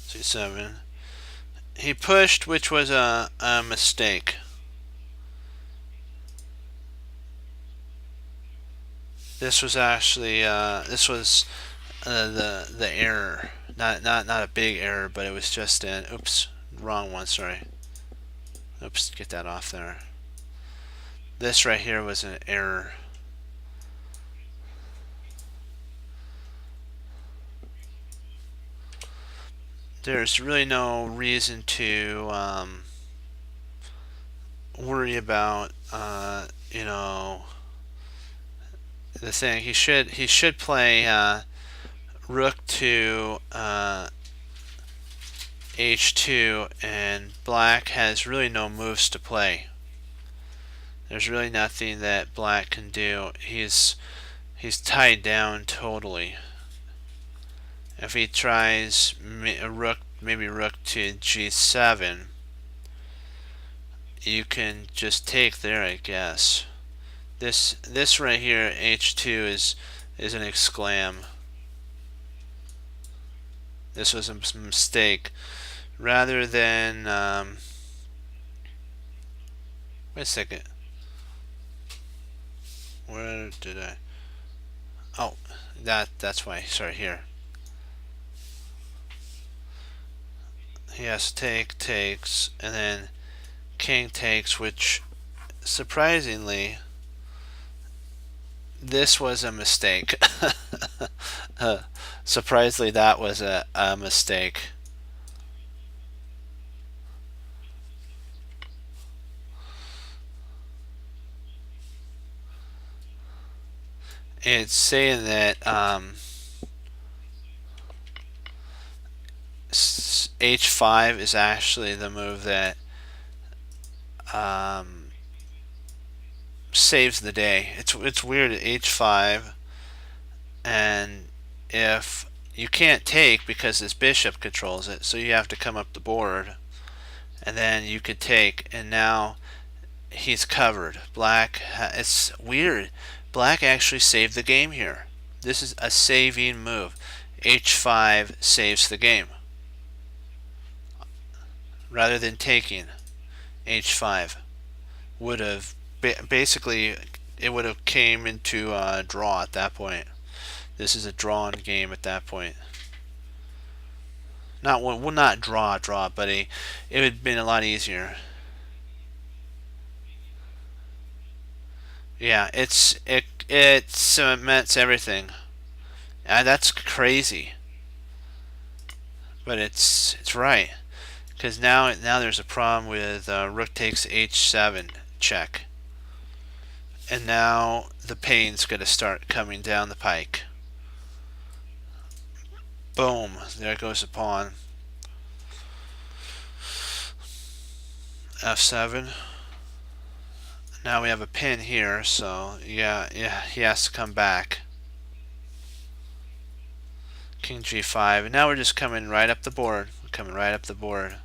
C7. He pushed, which was a mistake. This was actually the error. Not a big error, but it was just an oops, wrong one. Sorry. Oops, get that off there. This right here was an error. There's really no reason to worry about you know, the thing. He should play Rook to H2, and Black has really no moves to play. There's really nothing that Black can do. He's tied down totally. If he tries maybe Rook to G7, you can just take there, I guess. This right here, H2, is an exclam. This was a mistake. Rather than wait a second. Where did I? Oh, that's why. Sorry, here. He has takes, and then king takes, which surprisingly, this was a mistake. Surprisingly, that was a mistake. It's saying that H5 is actually the move that saves the day. It's weird at H5, and if you can't take because this bishop controls it, so you have to come up the board, and then you could take, and now he's covered. Black, it's weird. Black actually saved the game here. This is a saving move. H5 saves the game. Rather than taking, H5 would have basically, it would have came into a draw at that point. This is a drawn game at that point. Not draw, but it would have been a lot easier. Yeah, it cements everything. That's crazy, but it's right, because now there's a problem with Rook takes H7 check, and now the pain's going to start coming down the pike. Boom! There goes the pawn. F7. Now we have a pin here, so yeah, he has to come back. King G5, and now we're just coming right up the board. We're coming right up the board.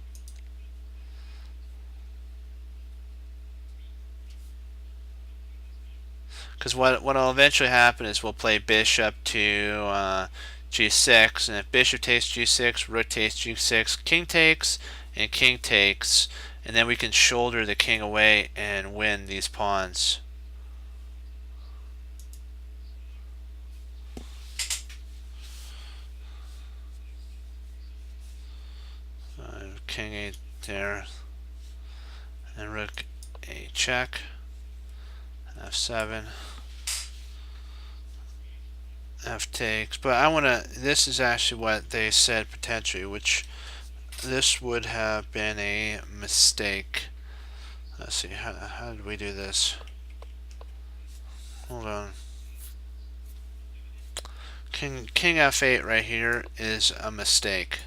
Because what'll eventually happen is we'll play bishop to G6, and if bishop takes G6, rook takes G6, king takes, and king takes, and then we can shoulder the king away and win these pawns. King 8 there, and rook 8 check, f7, f takes. But I want to, this is actually what they said potentially, which this would have been a mistake. Let's see, how did we do this? Hold on. King f8 right here is a mistake.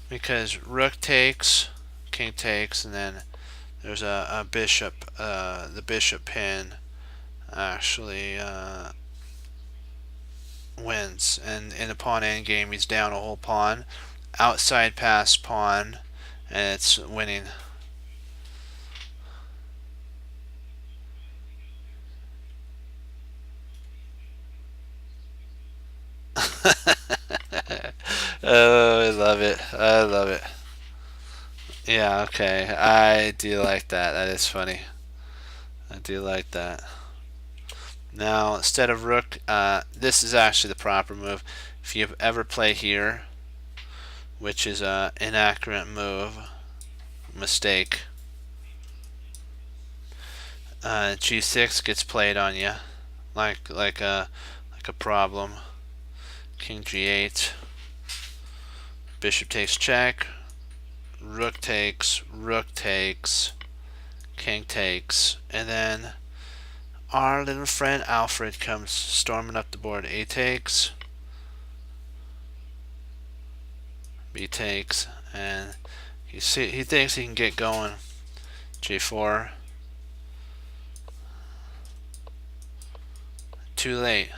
Because rook takes, king takes, and then there's a bishop, the bishop pin actually wins. And in the pawn endgame, he's down a whole pawn. Outside pass pawn, and it's winning. Oh, I love it. I love it. Yeah, okay. I do like that. That is funny. I do like that. Now, instead of rook, this is actually the proper move. If you ever play here, which is an inaccurate move, mistake, G6 gets played on you, like a problem. King G8, bishop takes check, rook takes, king takes, and then our little friend Alfred comes storming up the board. A takes, B takes, and he thinks he can get going. G4, too late.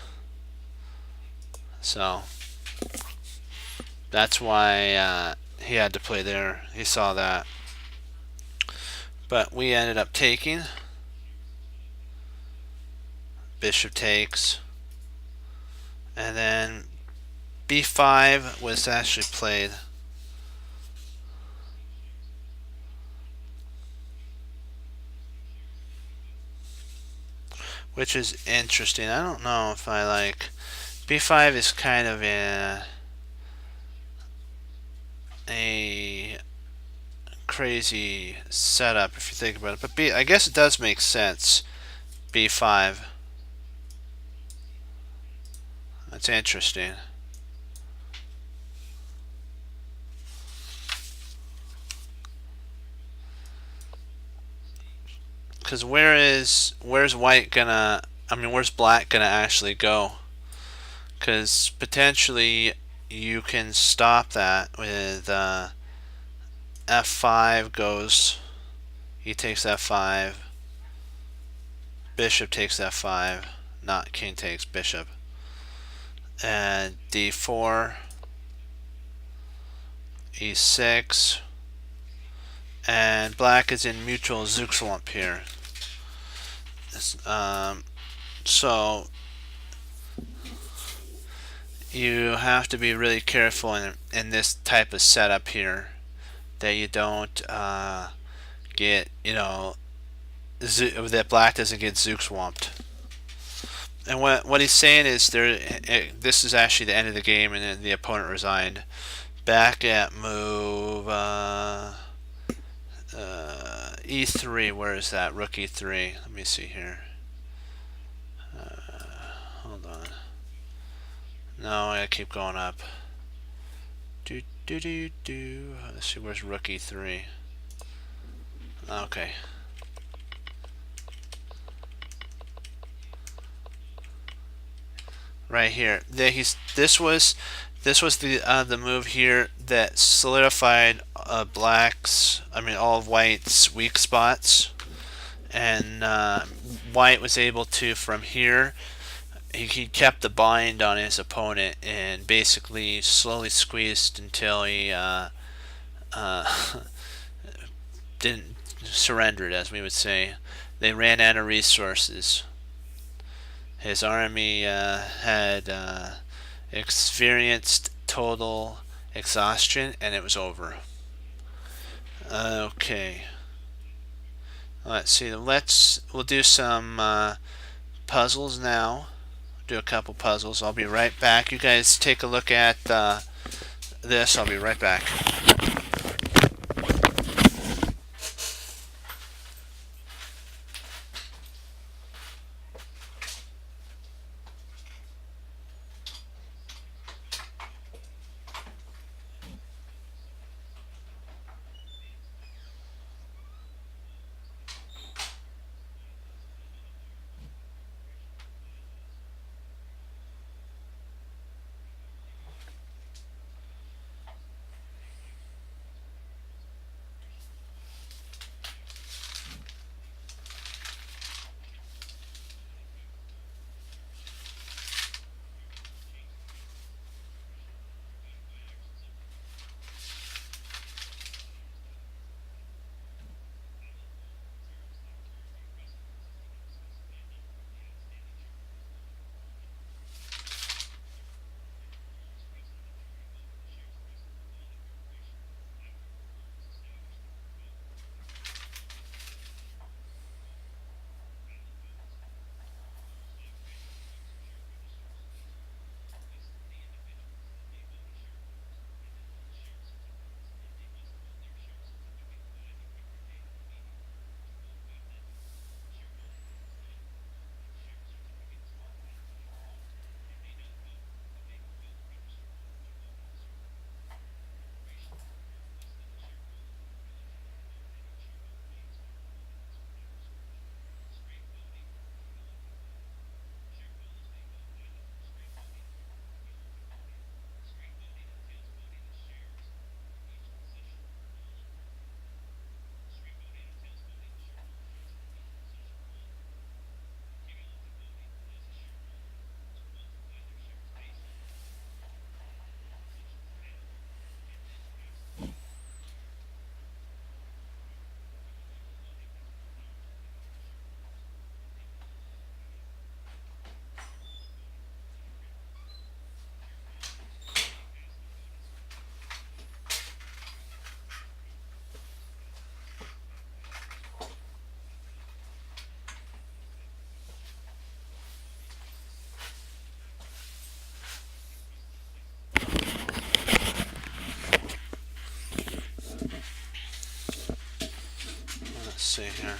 So that's why he had to play there. He saw that. But we ended up taking. Bishop takes. And then B5 was actually played. Which is interesting. I don't know if I like... B5 is kind of a crazy setup if you think about it. But I guess it does make sense. B5. That's interesting. Because where's white gonna... I mean, where's black gonna actually go? Because potentially you can stop that with f5 goes, he takes f5, bishop takes f5, not king takes bishop, and d4, e6, and black is in mutual Zugzwangp here. So you have to be really careful in this type of setup here that you don't get, you know, that black doesn't get Zugzwamped. And what he's saying is this is actually the end of the game, and then the opponent resigned. Back at move e3. Where is that? Rook e3. Let me see here. Hold on. No, I gotta keep going up. Let's see, where's rook e3? Okay. Right here. This was This was the move here that solidified all of White's weak spots, and White was able to, from here, he kept the bind on his opponent and basically slowly squeezed until he didn't surrendered, as we would say. They ran out of resources. His army had experienced total exhaustion, and it was over. Okay. Let's see. We'll do some puzzles now. Do a couple puzzles. I'll be right back. You guys take a look at this. I'll be right back. Let's see here.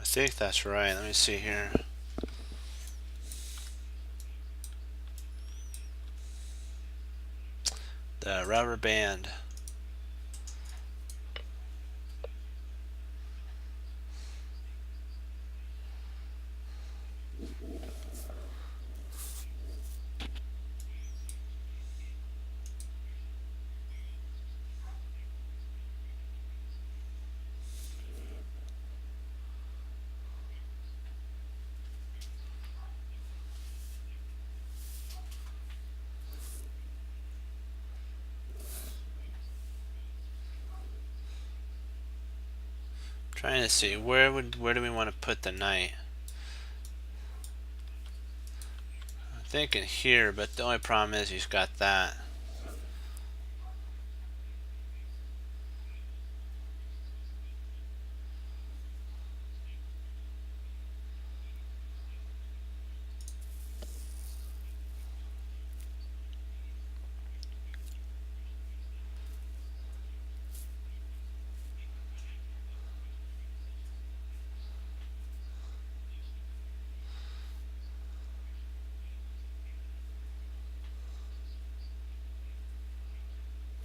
I think that's right. Let me see here. The rubber band. Trying to see where do we want to put the knight? I'm thinking here, but the only problem is he's got that.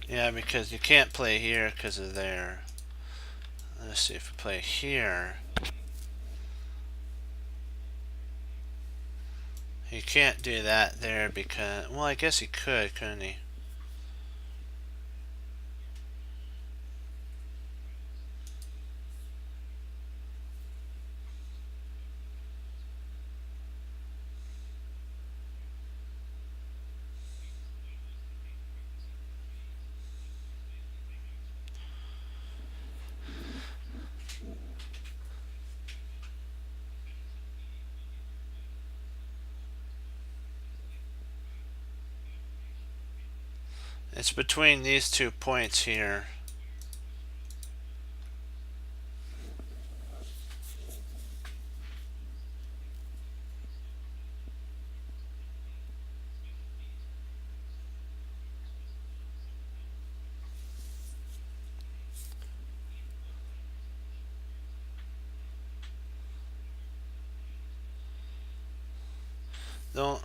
Yeah, because you can't play here because of there. Let's see if we play here. He can't do that there because, well, I guess he could, couldn't he? It's between these 2 points here. Don't.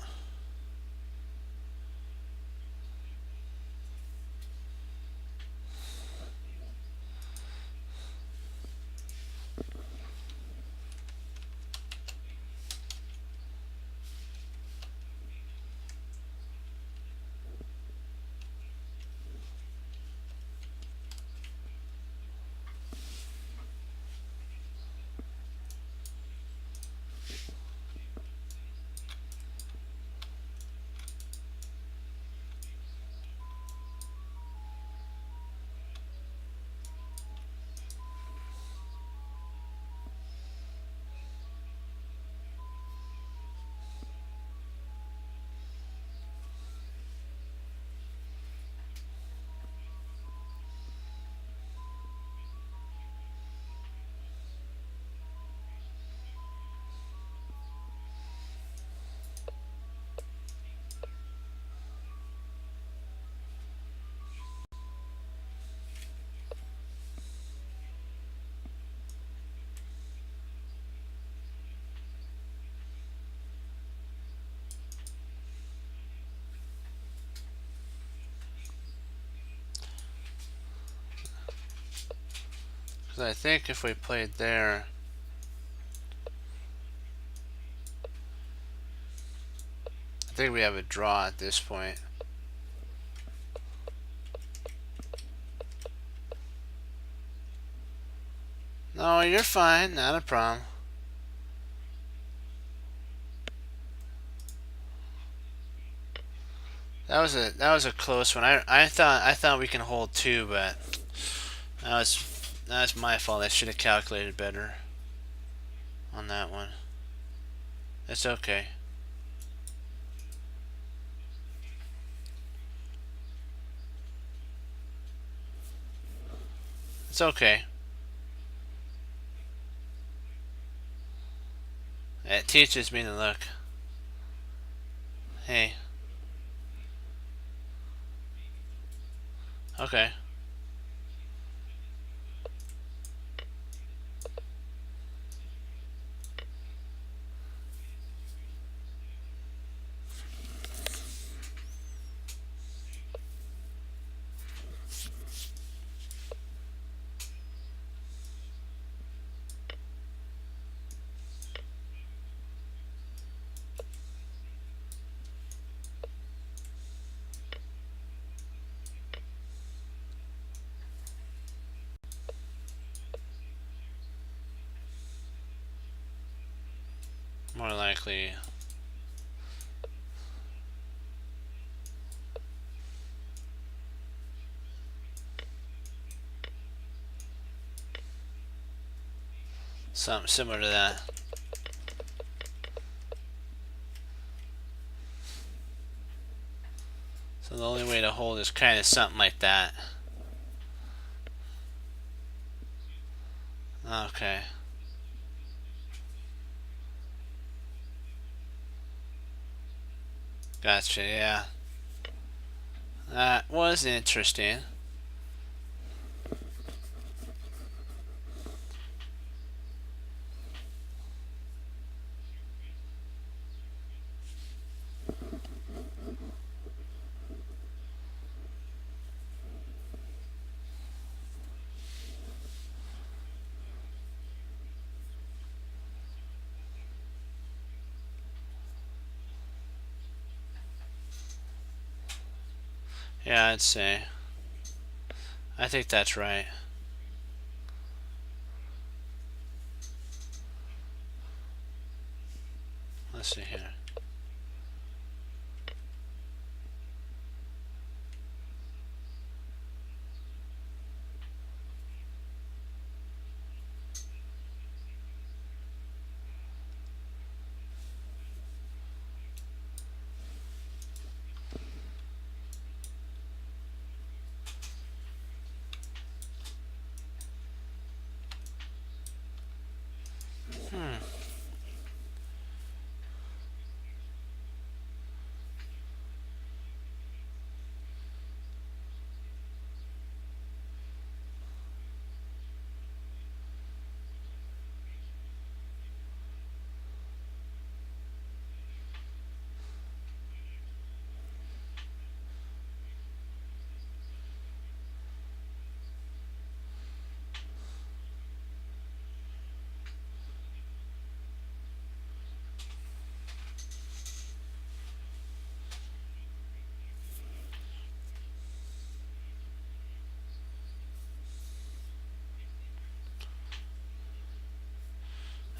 Because I think if we played there, I think we have a draw at this point. No, you're fine. Not a problem. That was a close one. I thought we can hold 2, but that was my fault. I should have calculated better on that one. It's okay. It's okay. It teaches me to look. Hey. Okay. More likely. Something similar to that. So the only way to hold is kind of something like that. Okay. Gotcha, yeah. That was interesting. Yeah, I'd say. I think that's right. Let's see here.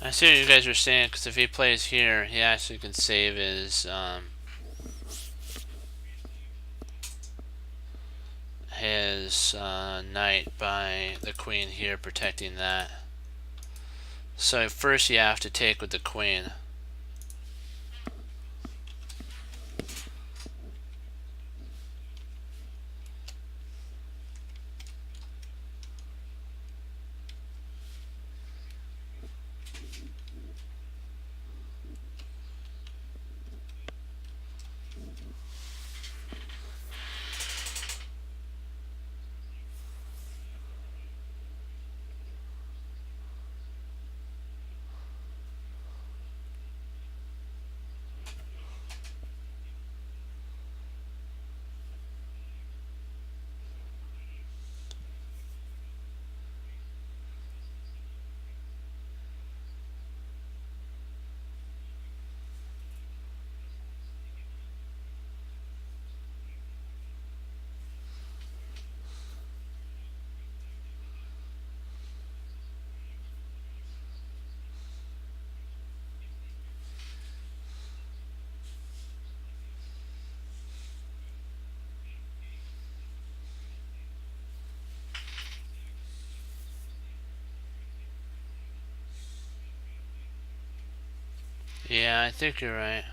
I see what you guys are saying, because if he plays here, he actually can save his knight by the queen here protecting that. So first you have to take with the queen. Yeah, I think you're right.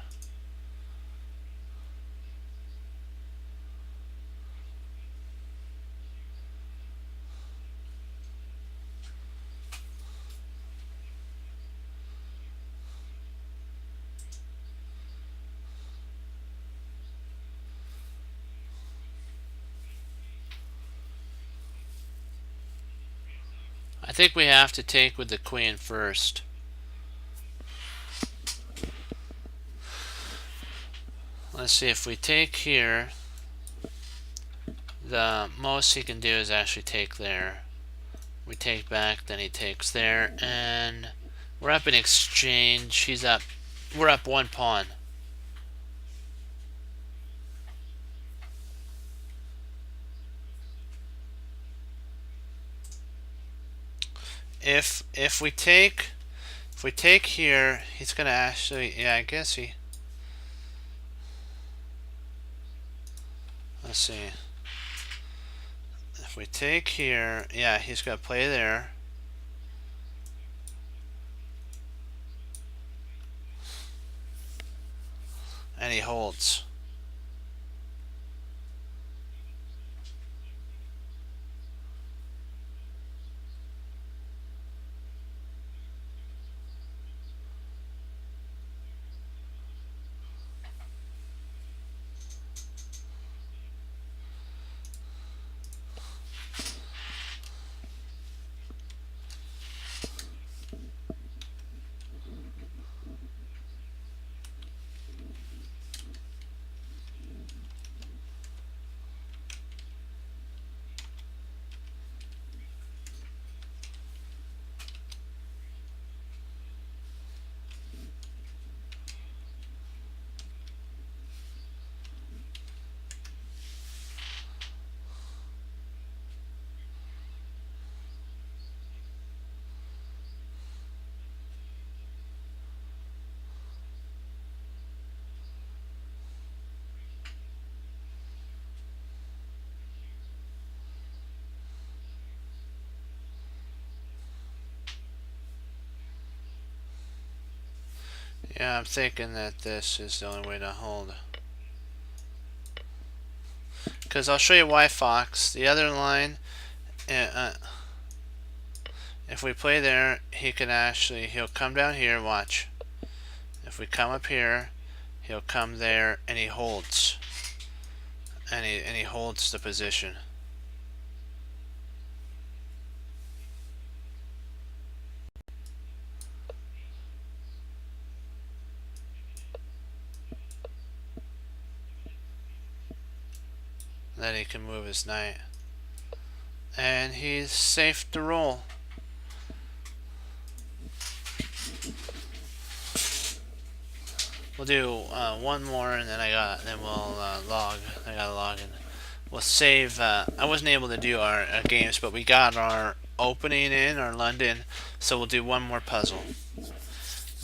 I think we have to take with the queen first. Let's see, if we take here, the most he can do is actually take there. We take back, then he takes there, and we're up in exchange. He's up. We're up one pawn. If we take here, he's gonna actually. Yeah, I guess he. Let's see. If we take here, yeah, he's gonna play there. And he holds. Yeah, I'm thinking that this is the only way to hold. Because I'll show you why, Fox. The other line, if we play there, he'll come down here, watch. If we come up here, he'll come there and he holds. And he holds the position. Then he can move his knight. And he's safe to roll. We'll do one more, and then we'll log. I gotta log in. We'll save. I wasn't able to do our games, but we got our opening in our London, so we'll do one more puzzle.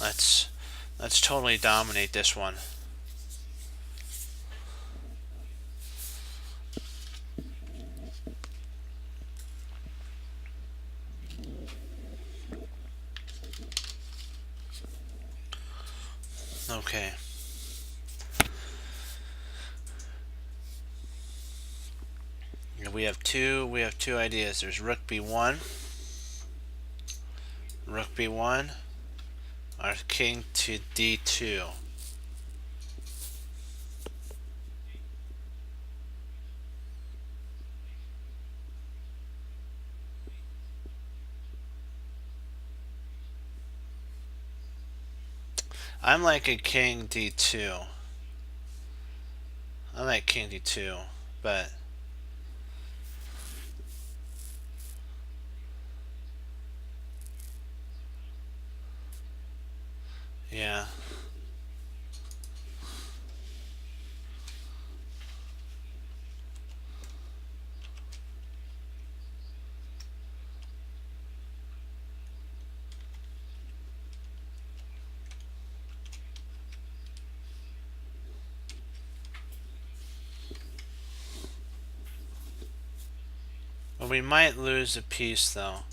Let's totally dominate this one. Okay. We have two ideas. There's Rook B1. Rook B1. Our king to D2. I'm liking king D2. I like king D2, but yeah. Well, we might lose a piece though.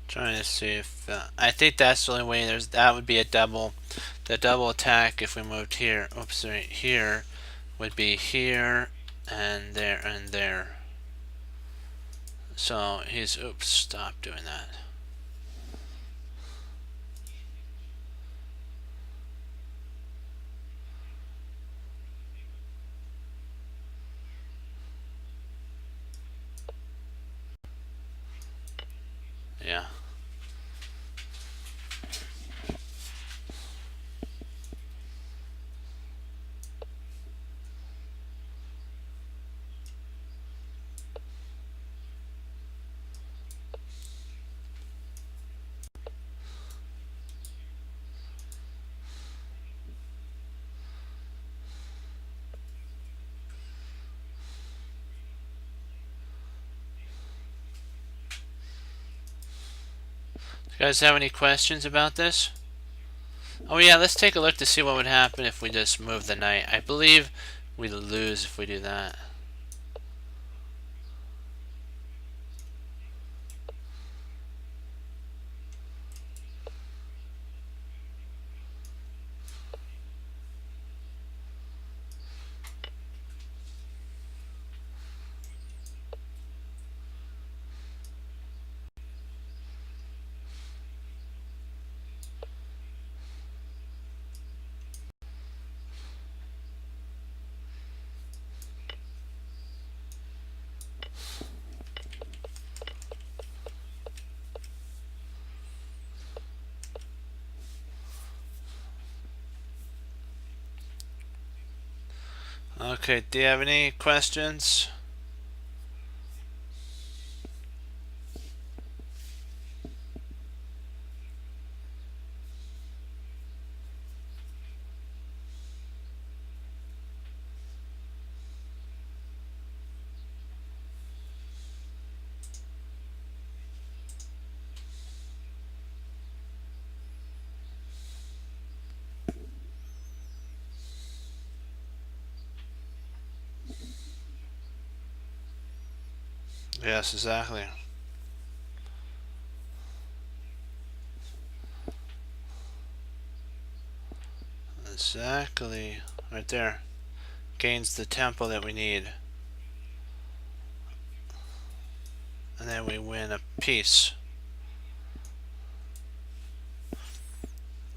Trying to see if I think that's the only way. That would be a double. The double attack if we moved here. Oops, sorry. Here would be here and there and there. So oops. Stop doing that. Yeah. You guys have any questions about this? Oh yeah, let's take a look to see what would happen if we just move the knight. I believe we lose if we do that. Okay, do you have any questions? Yes, exactly. Exactly. Right there. Gains the tempo that we need. And then we win a piece.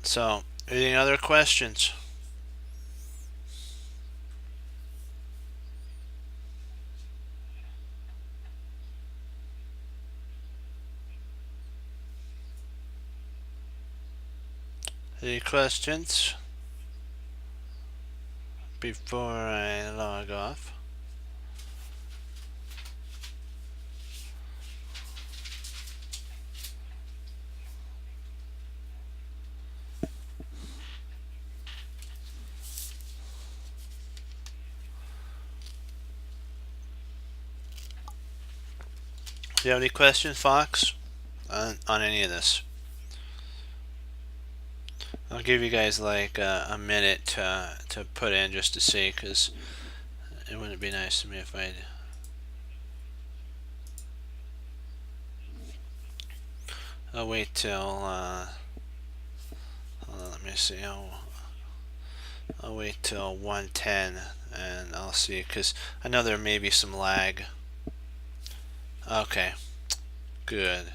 So, any other questions? Any questions before I log off? Do you have any questions, Fox, on any of this? I'll give you guys like a minute to put in just to see, because it wouldn't be nice to me if I'll wait till hold on, let me see. I'll wait till 1:10 and I'll see, because I know there may be some lag. Okay, good.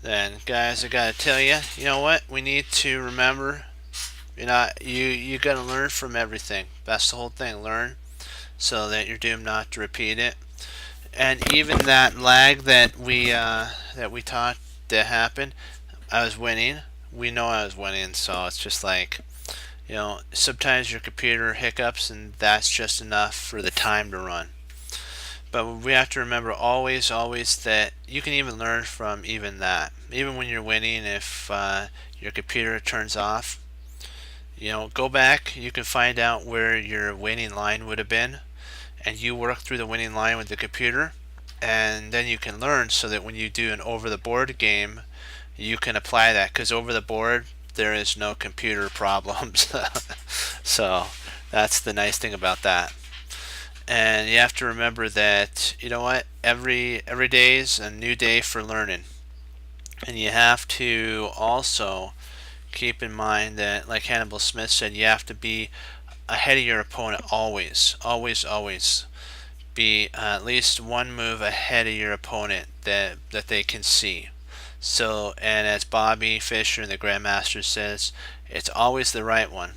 Then, guys, I gotta tell you, you know what? We need to remember, you gotta learn from everything. That's the whole thing. Learn so that you're doomed not to repeat it. And even that lag that we taught that happened, I was winning. We know I was winning, so it's just like, sometimes your computer hiccups, and that's just enough for the time to run. But we have to remember always, always that you can even learn from even that. Even when you're winning, if your computer turns off, go back. You can find out where your winning line would have been, and you work through the winning line with the computer, and then you can learn so that when you do an over the board game, you can apply that, because over the board there is no computer problems. So that's the nice thing about that. And you have to remember that, you know what, every day is a new day for learning. And you have to also keep in mind that, like Hannibal Smith said, you have to be ahead of your opponent always, always, always. Be at least one move ahead of your opponent that they can see. So, and as Bobby Fischer, the Grandmaster, says, it's always the right one.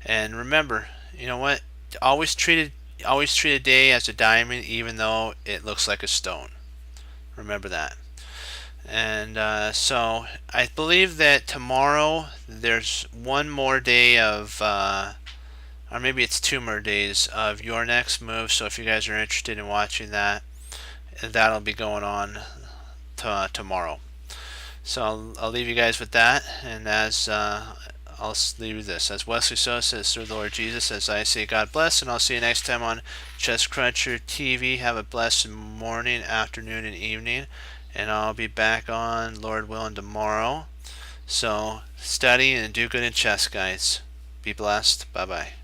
And remember, you know what? Always treat a day as a diamond, even though it looks like a stone. Remember that. And so I believe that tomorrow there's one more day of, or maybe it's two more days of your next move. So if you guys are interested in watching that, that'll be going on tomorrow. So I'll leave you guys with that, and as I'll leave you this. As Wesley So says, through the Lord Jesus, as I say, God bless, and I'll see you next time on Chess Cruncher TV. Have a blessed morning, afternoon, and evening, and I'll be back on, Lord willing, tomorrow. So study and do good in chess, guys. Be blessed. Bye-bye.